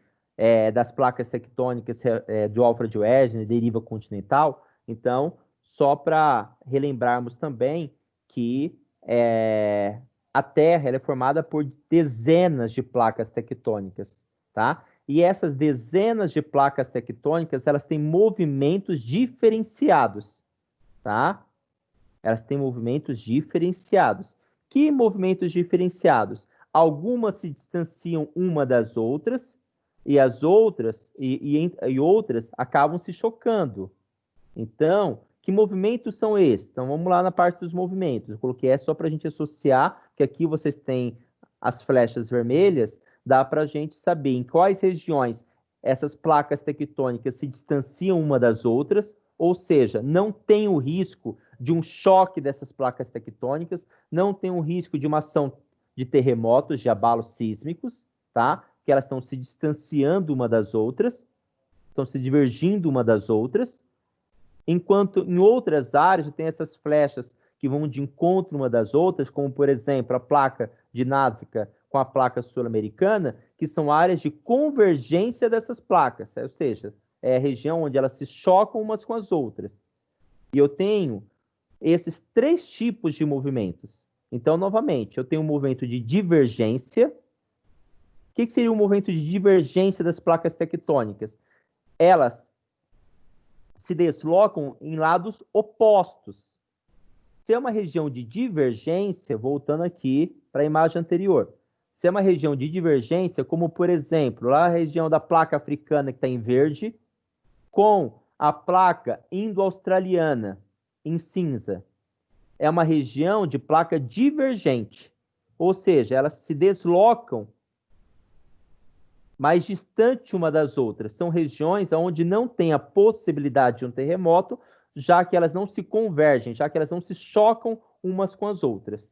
das placas tectônicas do Alfred Wegener, deriva continental. Então, só para relembrarmos também que a Terra ela é formada por dezenas de placas tectônicas, tá? E essas dezenas de placas tectônicas, elas têm movimentos diferenciados, tá? Elas têm movimentos diferenciados. Que movimentos diferenciados? Algumas se distanciam uma das outras e as outras e outras acabam se chocando. Então, que movimentos são esses? Então, vamos lá na parte dos movimentos. Eu coloquei essa só para a gente associar, que aqui vocês têm as flechas vermelhas, dá para a gente saber em quais regiões essas placas tectônicas se distanciam uma das outras, ou seja, não tem o risco de um choque dessas placas tectônicas, não tem o risco de uma ação de terremotos, de abalos sísmicos, tá? Que elas estão se distanciando uma das outras, estão se divergindo uma das outras, enquanto em outras áreas tem essas flechas que vão de encontro uma das outras, como, por exemplo, a placa de Nazca com a placa sul-americana, que são áreas de convergência dessas placas, ou seja, é a região onde elas se chocam umas com as outras. E eu tenho esses 3 tipos de movimentos. Então, novamente, eu tenho um movimento de divergência. O que seria um movimento de divergência das placas tectônicas? Elas se deslocam em lados opostos. Se é uma região de divergência, voltando aqui para a imagem anterior, se é uma região de divergência, como por exemplo, lá a região da placa africana que está em verde, com a placa indo-australiana em cinza, é uma região de placa divergente, ou seja, elas se deslocam mais distante uma das outras. São regiões onde não tem a possibilidade de um terremoto, já que elas não se convergem, já que elas não se chocam umas com as outras.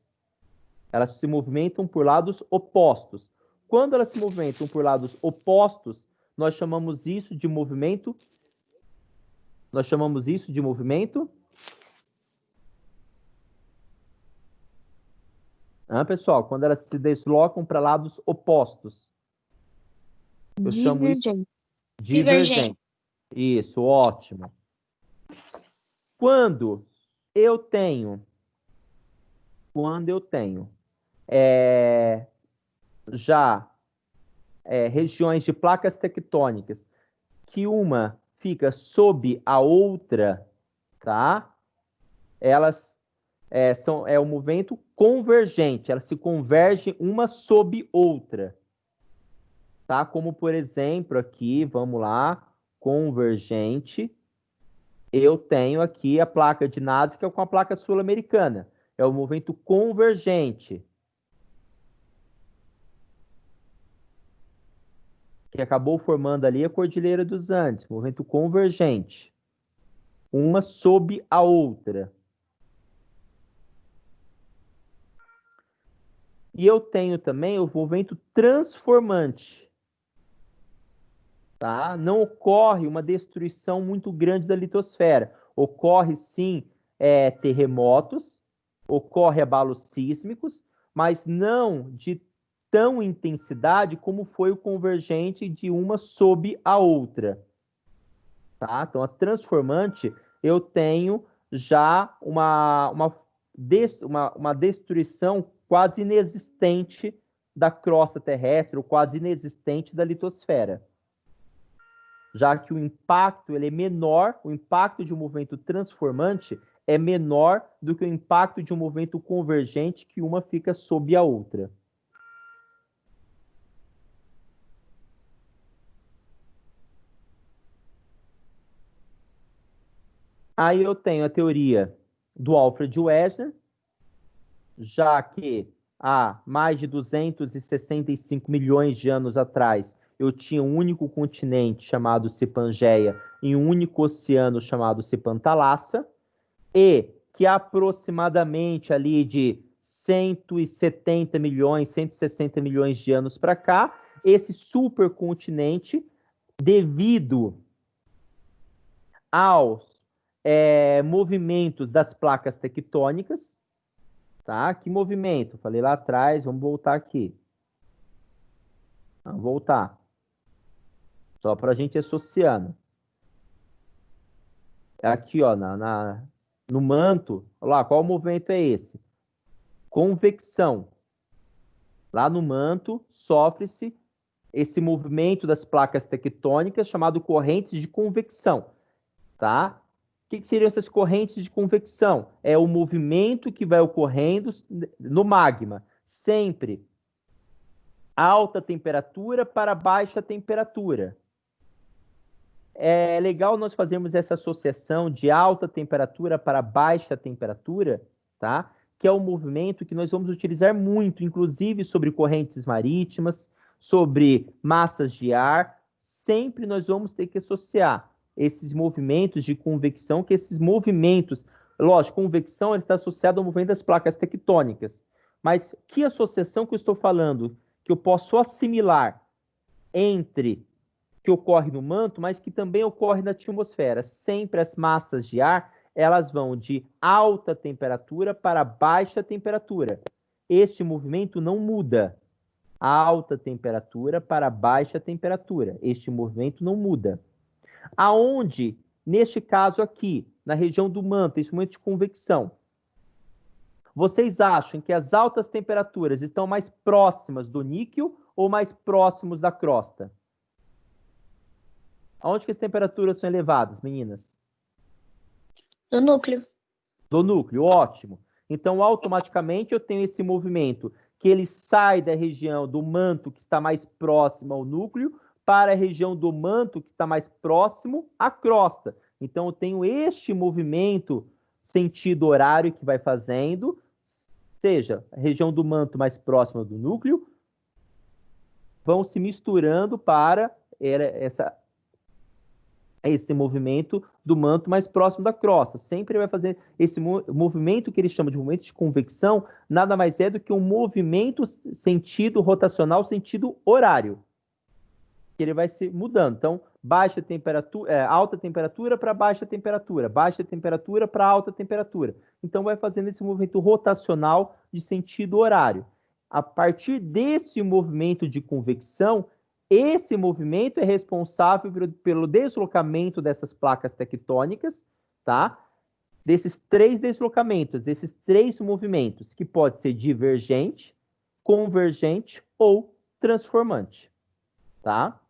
Elas se movimentam por lados opostos. Quando elas se movimentam por lados opostos, nós chamamos isso de movimento. Pessoal, quando elas se deslocam para lados opostos. Eu chamo isso de divergente. Isso, ótimo. Quando eu tenho regiões de placas tectônicas que uma fica sob a outra, tá? Elas é um movimento convergente, elas se convergem uma sob outra, tá? Como por exemplo aqui, vamos lá, convergente. Eu tenho aqui a placa de Nazca com a placa sul-americana. É o movimento convergente, que acabou formando ali a Cordilheira dos Andes. Movimento convergente. Uma sob a outra. E eu tenho também o movimento transformante. Tá? Não ocorre uma destruição muito grande da litosfera. Ocorre, sim, terremotos, ocorre abalos sísmicos, mas não de tão intensidade como foi o convergente de uma sob a outra. Tá? Então, a transformante, eu tenho já uma destruição quase inexistente da crosta terrestre, ou quase inexistente da litosfera. Já que o impacto ele é menor, o impacto de um movimento transformante é menor do que o impacto de um movimento convergente, que uma fica sob a outra. Aí eu tenho a teoria do Alfred Wegener, já que há mais de 265 milhões de anos atrás, eu tinha um único continente chamado Cipangeia e um único oceano chamado Cipantalassa, e que aproximadamente ali de 170 milhões, 160 milhões de anos para cá, esse supercontinente, devido aos movimentos das placas tectônicas, tá? Que movimento? Falei lá atrás, vamos voltar aqui. Vamos voltar. Só para a gente associando. Aqui, ó, no manto, olha lá, qual movimento é esse? Convecção. Lá no manto, sofre-se esse movimento das placas tectônicas chamado correntes de convecção, tá? O que seriam essas correntes de convecção? É o movimento que vai ocorrendo no magma, sempre alta temperatura para baixa temperatura. É legal nós fazermos essa associação de alta temperatura para baixa temperatura, tá? que é um movimento que nós vamos utilizar muito, inclusive sobre correntes marítimas, sobre massas de ar. Sempre nós vamos ter que associar esses movimentos de convecção, que esses movimentos, lógico, convecção ele está associado ao movimento das placas tectônicas, mas que associação que eu estou falando, que eu posso assimilar entre que ocorre no manto, mas que também ocorre na atmosfera. Sempre as massas de ar, elas vão de alta temperatura para baixa temperatura. Este movimento não muda. Alta temperatura para baixa temperatura. Este movimento não muda. Aonde, neste caso aqui, na região do manto, esse momento de convecção, vocês acham que as altas temperaturas estão mais próximas do níquel ou mais próximos da crosta? Aonde que as temperaturas são elevadas, meninas? Do núcleo. Do núcleo, ótimo. Então, automaticamente, eu tenho esse movimento que ele sai da região do manto que está mais próximo ao núcleo para a região do manto que está mais próximo à crosta. Então, eu tenho este movimento sentido horário que vai fazendo, seja a região do manto mais próxima do núcleo, vão se misturando para esse movimento do manto mais próximo da crosta. Sempre vai fazer esse movimento que ele chama de movimento de convecção, nada mais é do que um movimento sentido rotacional, sentido horário. Que ele vai se mudando. Então, baixa temperatura, alta temperatura para baixa temperatura para alta temperatura. Então, vai fazendo esse movimento rotacional de sentido horário. A partir desse movimento de convecção, esse movimento é responsável pelo deslocamento dessas placas tectônicas, tá? Desses três deslocamentos, desses três movimentos, que pode ser divergente, convergente ou transformante, tá?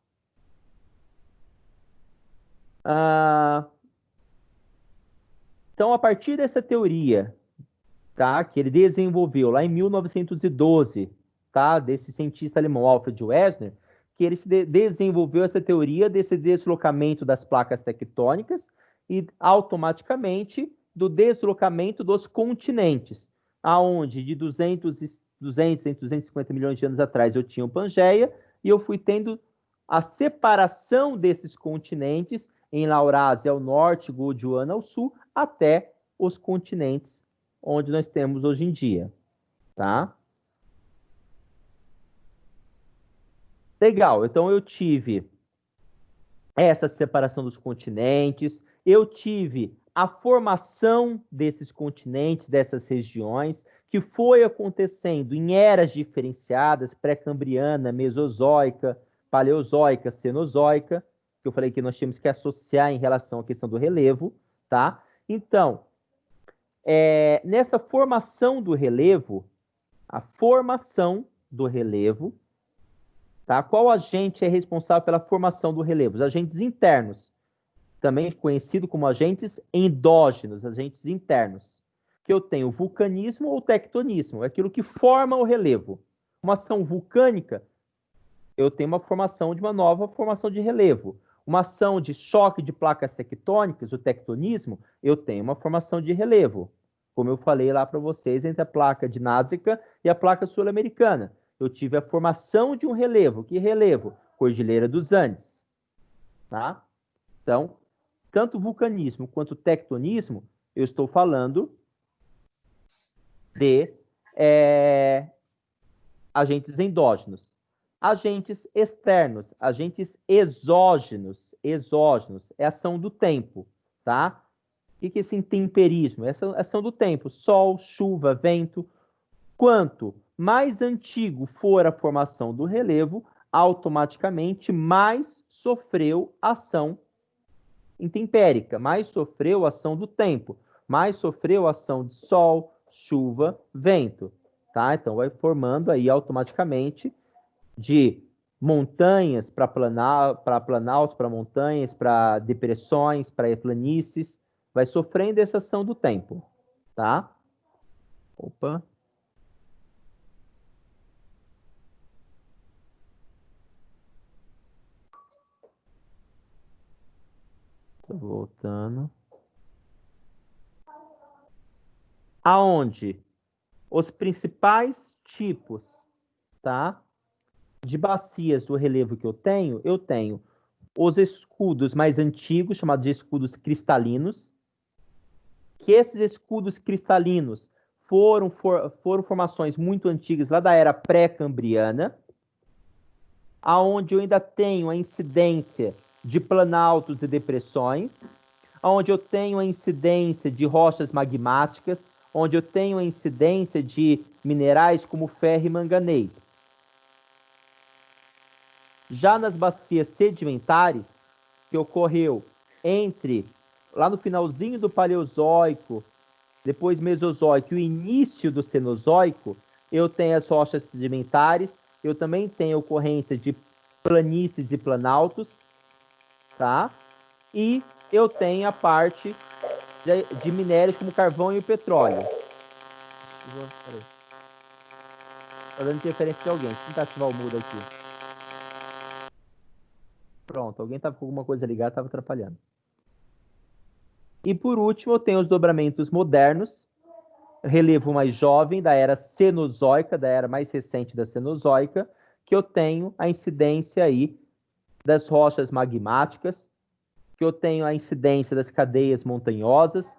Então, a partir dessa teoria, tá, que ele desenvolveu lá em 1912, tá, desse cientista alemão Alfred Wegener, que ele desenvolveu essa teoria desse deslocamento das placas tectônicas e automaticamente do deslocamento dos continentes, aonde de 200, entre 250 milhões de anos atrás eu tinha o Pangeia e eu fui tendo a separação desses continentes em Laurásia ao norte, Gondwana ao sul, até os continentes onde nós temos hoje em dia, tá? Legal, então eu tive essa separação dos continentes, eu tive a formação desses continentes, dessas regiões, que foi acontecendo em eras diferenciadas, pré-cambriana, mesozoica, paleozoica, cenozoica, que eu falei que nós tínhamos que associar em relação à questão do relevo, tá? Então, nessa formação do relevo, a formação do relevo, tá? Qual agente é responsável pela formação do relevo? Os agentes internos, também conhecido como agentes endógenos, agentes internos. Que eu tenho vulcanismo ou tectonismo, é aquilo que forma o relevo. Uma ação vulcânica, eu tenho uma formação de uma nova formação de relevo. Uma ação de choque de placas tectônicas, o tectonismo, eu tenho uma formação de relevo. Como eu falei lá para vocês, entre a placa de Nazca e a placa sul-americana. Eu tive a formação de um relevo. Que relevo? Cordilheira dos Andes. Tá? Então, tanto vulcanismo quanto tectonismo, eu estou falando de agentes endógenos. Agentes externos, agentes exógenos, é ação do tempo, tá? O que é esse intemperismo? É ação do tempo, sol, chuva, vento. Quanto mais antigo for a formação do relevo, automaticamente mais sofreu ação intempérica, mais sofreu ação do tempo, mais sofreu ação de sol, chuva, vento, tá? Então vai formando aí automaticamente de montanhas para planaltos, para montanhas, para depressões, para planícies, vai sofrendo essa ação do tempo, tá? Opa. Tô voltando. Aonde os principais tipos, tá, de bacias do relevo que eu tenho os escudos mais antigos, chamados de escudos cristalinos, que esses escudos cristalinos foram formações muito antigas, lá da era pré-cambriana, aonde eu ainda tenho a incidência de planaltos e depressões, onde eu tenho a incidência de rochas magmáticas, onde eu tenho a incidência de minerais como ferro e manganês. Já nas bacias sedimentares, que ocorreu lá no finalzinho do Paleozoico, depois Mesozoico e o início do Cenozoico, eu tenho as rochas sedimentares, eu também tenho ocorrência de planícies e planaltos, tá? E eu tenho a parte de minérios como carvão e o petróleo. Tá dando interferência de alguém. Vou tentar ativar o mudo aqui. Pronto, alguém estava com alguma coisa ligada, estava atrapalhando. E por último, eu tenho os dobramentos modernos, relevo mais jovem, da era Cenozoica, da era mais recente da Cenozoica, que eu tenho a incidência aí das rochas magmáticas, que eu tenho a incidência das cadeias montanhosas.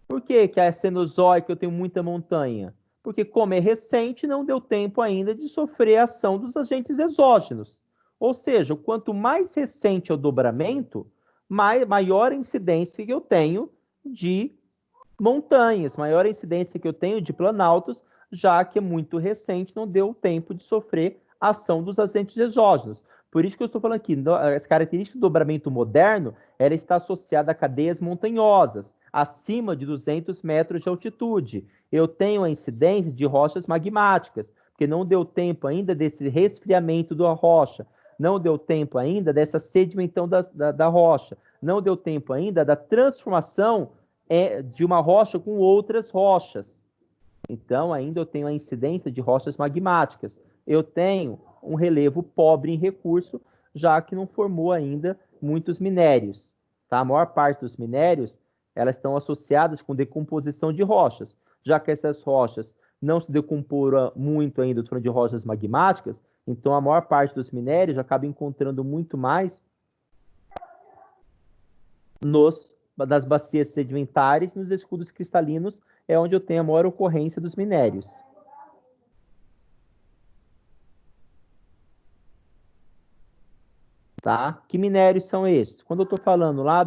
Por que a Cenozoica eu tenho muita montanha? Porque como é recente, não deu tempo ainda de sofrer a ação dos agentes exógenos. Ou seja, quanto mais recente é o dobramento, maior a incidência que eu tenho de montanhas, maior a incidência que eu tenho de planaltos, já que é muito recente, não deu tempo de sofrer a ação dos agentes exógenos. Por isso que eu estou falando aqui, as características do dobramento moderno, ela está associada a cadeias montanhosas, acima de 200 metros de altitude. Eu tenho a incidência de rochas magmáticas, porque não deu tempo ainda desse resfriamento da rocha, não deu tempo ainda dessa sedimentação da rocha, não deu tempo ainda da transformação de uma rocha com outras rochas. Então, ainda eu tenho a incidência de rochas magmáticas. Eu tenho um relevo pobre em recurso, já que não formou ainda muitos minérios. Tá? A maior parte dos minérios, elas estão associadas com decomposição de rochas. Já que essas rochas não se decomporam muito ainda, de rochas magmáticas, então a maior parte dos minérios acaba encontrando muito mais das bacias sedimentares, nos escudos cristalinos, é onde eu tenho a maior ocorrência dos minérios. Tá? Que minérios são esses? Quando eu estou falando lá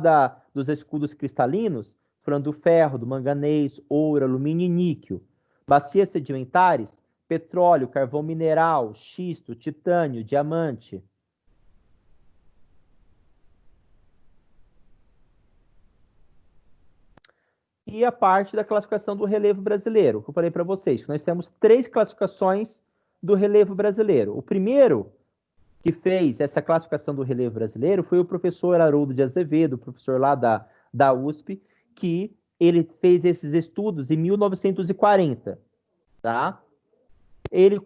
dos escudos cristalinos, falando do ferro, do manganês, ouro, alumínio e níquel. Bacias sedimentares, petróleo, carvão mineral, xisto, titânio, diamante. E a parte da classificação do relevo brasileiro, que eu falei para vocês, que nós temos 3 classificações do relevo brasileiro. O primeiro que fez essa classificação do relevo brasileiro foi o professor Haroldo de Azevedo, professor lá da USP, que ele fez esses estudos em 1940, tá? Ele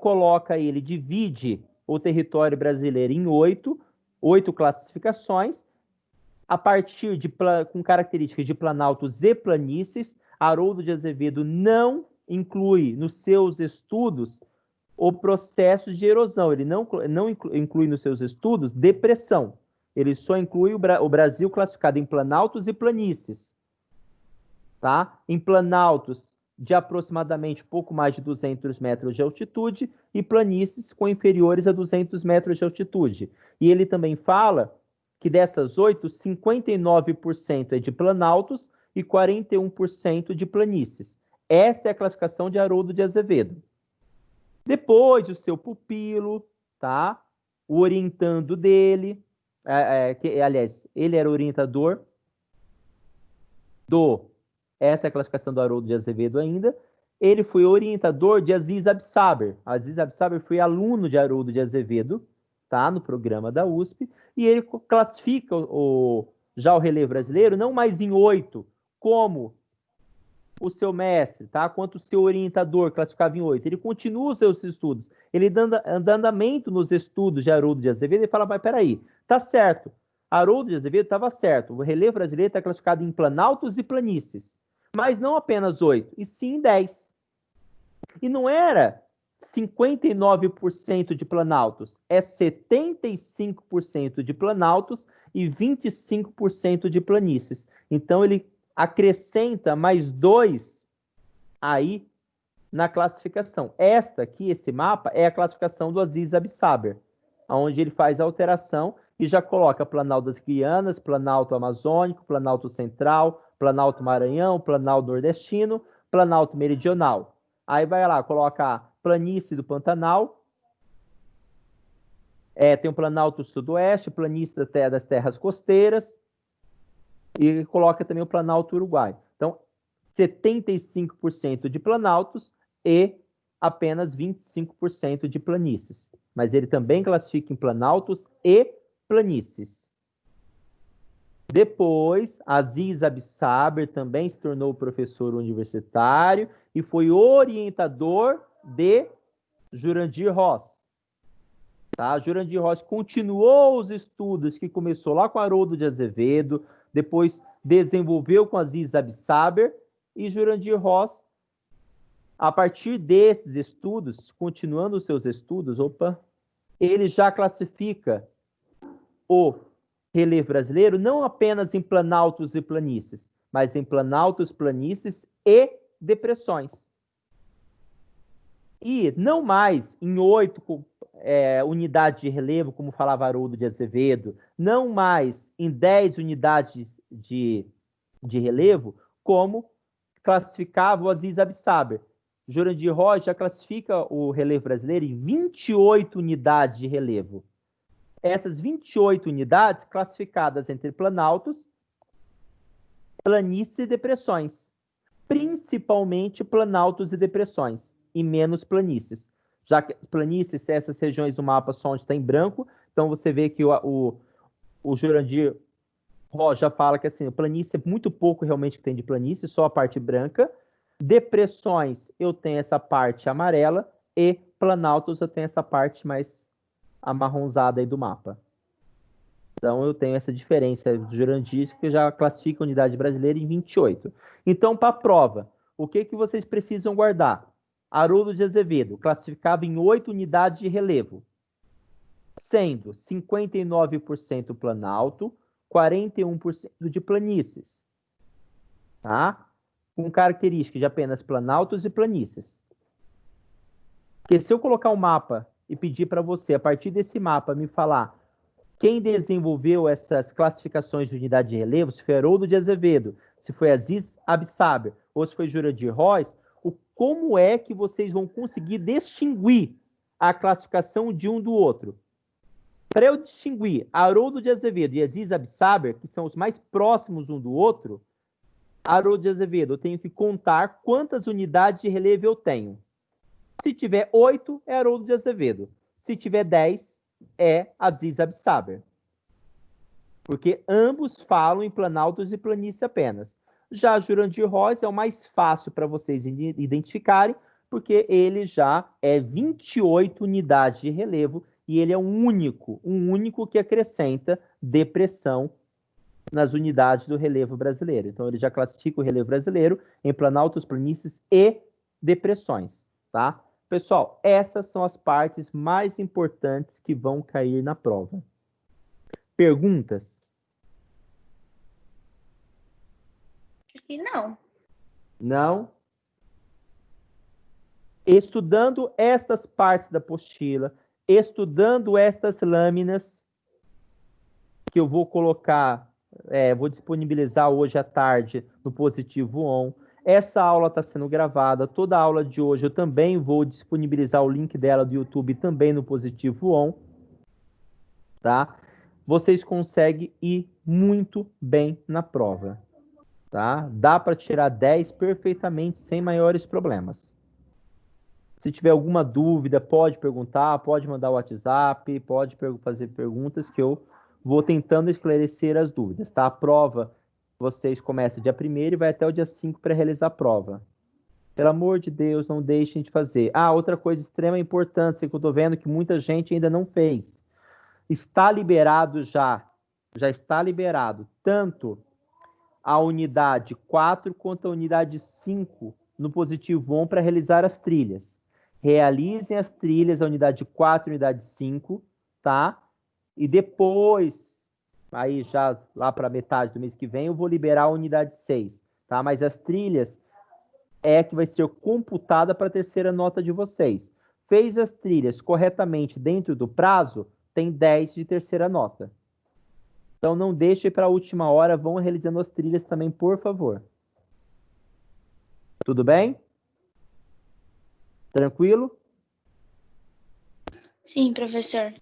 divide o território brasileiro em 8 classificações, a partir com características de planaltos e planícies. Haroldo de Azevedo não inclui nos seus estudos o processo de erosão, ele não inclui nos seus estudos depressão, ele só inclui o Brasil classificado em planaltos e planícies. Tá? Em planaltos de aproximadamente pouco mais de 200 metros de altitude e planícies com inferiores a 200 metros de altitude. E ele também fala que dessas 8, 59% é de planaltos e 41% de planícies. Esta é a classificação de Haroldo de Azevedo. Depois, o seu pupilo, tá? O orientando dele, aliás, ele era orientador essa é a classificação do Haroldo de Azevedo ainda. Ele foi orientador de Aziz Absaber. Aziz Absaber foi aluno de Haroldo de Azevedo, tá? No programa da USP, e ele classifica já o relevo brasileiro não mais em 8, como o seu mestre, tá? Quanto o seu orientador classificava em 8. Ele continua os seus estudos. Ele dá andamento nos estudos de Haroldo de Azevedo e fala, mas peraí, tá certo. Haroldo de Azevedo estava certo. O relevo brasileiro está classificado em planaltos e planícies. Mas não apenas 8, e sim 10. E não era 59% de planaltos, é 75% de planaltos e 25% de planícies. Então, ele acrescenta mais 2 aí na classificação. Esta aqui, esse mapa, é a classificação do Aziz Absaber, onde ele faz a alteração e já coloca Planalto das Guianas, Planalto Amazônico, Planalto Central, Planalto Maranhão, Planalto Nordestino, Planalto Meridional. Aí vai lá, coloca planície do Pantanal, tem o Planalto Sudoeste, planície das terras costeiras, e coloca também o Planalto Uruguai. Então, 75% de planaltos e apenas 25% de planícies. Mas ele também classifica em planaltos e planícies. Depois, Aziz Absaber também se tornou professor universitário e foi orientador de Jurandir Ross. Tá? Jurandir Ross continuou os estudos que começou lá com Haroldo de Azevedo, depois desenvolveu com Aziz Absaber, e Jurandir Ross, a partir desses estudos, continuando os seus estudos, ele já classifica o relevo brasileiro não apenas em planaltos e planícies, mas em planaltos, planícies e depressões. E não mais em 8 unidades de relevo, como falava Haroldo de Azevedo, não mais em 10 unidades de relevo, como classificava o Aziz Absaber. Jurandir Ross já classifica o relevo brasileiro em 28 unidades de relevo. Essas 28 unidades classificadas entre planaltos, planícies e depressões. Principalmente planaltos e depressões, e menos planícies. Já que as planícies, essas regiões do mapa só onde está em branco, então você vê que o Jurandir Ross já fala que assim, planície é muito pouco realmente que tem de planície, só a parte branca. Depressões, eu tenho essa parte amarela, e planaltos, eu tenho essa parte mais amarronzada aí do mapa. Então, eu tenho essa diferença do Jurandir, que já classifica a unidade brasileira em 28. Então, para a prova, o que vocês precisam guardar? Haroldo de Azevedo classificava em 8 unidades de relevo, sendo 59% planalto, 41% de planícies, tá? Com características de apenas planaltos e planícies. Porque se eu colocar um mapa e pedir para você, a partir desse mapa, me falar quem desenvolveu essas classificações de unidade de relevo, se foi Haroldo de Azevedo, se foi Aziz Absaber ou se foi Jurandir Ross, como é que vocês vão conseguir distinguir a classificação de um do outro? Para eu distinguir Haroldo de Azevedo e Aziz Absaber, que são os mais próximos um do outro, Haroldo de Azevedo, eu tenho que contar quantas unidades de relevo eu tenho. Se tiver 8, é Haroldo de Azevedo. Se tiver 10, é Aziz Absaber. Porque ambos falam em planaltos e planície apenas. Já Jurandir Ross é o mais fácil para vocês identificarem, porque ele já é 28 unidades de relevo e ele é um único que acrescenta depressão nas unidades do relevo brasileiro. Então, ele já classifica o relevo brasileiro em planaltos, planícies e depressões, tá? Pessoal, essas são as partes mais importantes que vão cair na prova. Perguntas? Acho que não. Não? Estudando estas partes da apostila, estudando estas lâminas, que eu vou colocar, vou disponibilizar hoje à tarde no Positivo On. Essa aula está sendo gravada, toda a aula de hoje eu também vou disponibilizar o link dela do YouTube também no Positivo On, tá? Vocês conseguem ir muito bem na prova, tá? Dá para tirar 10 perfeitamente, sem maiores problemas. Se tiver alguma dúvida, pode perguntar, pode mandar o WhatsApp, pode fazer perguntas que eu vou tentando esclarecer as dúvidas, tá? A prova, vocês começam dia 1º e vai até o dia 5 para realizar a prova. Pelo amor de Deus, não deixem de fazer. Ah, outra coisa extrema importância que eu estou vendo que muita gente ainda não fez. Está liberado já está liberado tanto a unidade 4 quanto a unidade 5 no positivo 1 para realizar as trilhas. Realizem as trilhas da unidade 4 e unidade 5, tá? E depois, aí já lá para metade do mês que vem, eu vou liberar a unidade 6, tá? Mas as trilhas é que vai ser computada para a terceira nota de vocês. Fez as trilhas corretamente dentro do prazo, tem 10 de terceira nota. Então não deixe para a última hora, vão realizando as trilhas também, por favor. Tudo bem? Tranquilo? Sim, professor.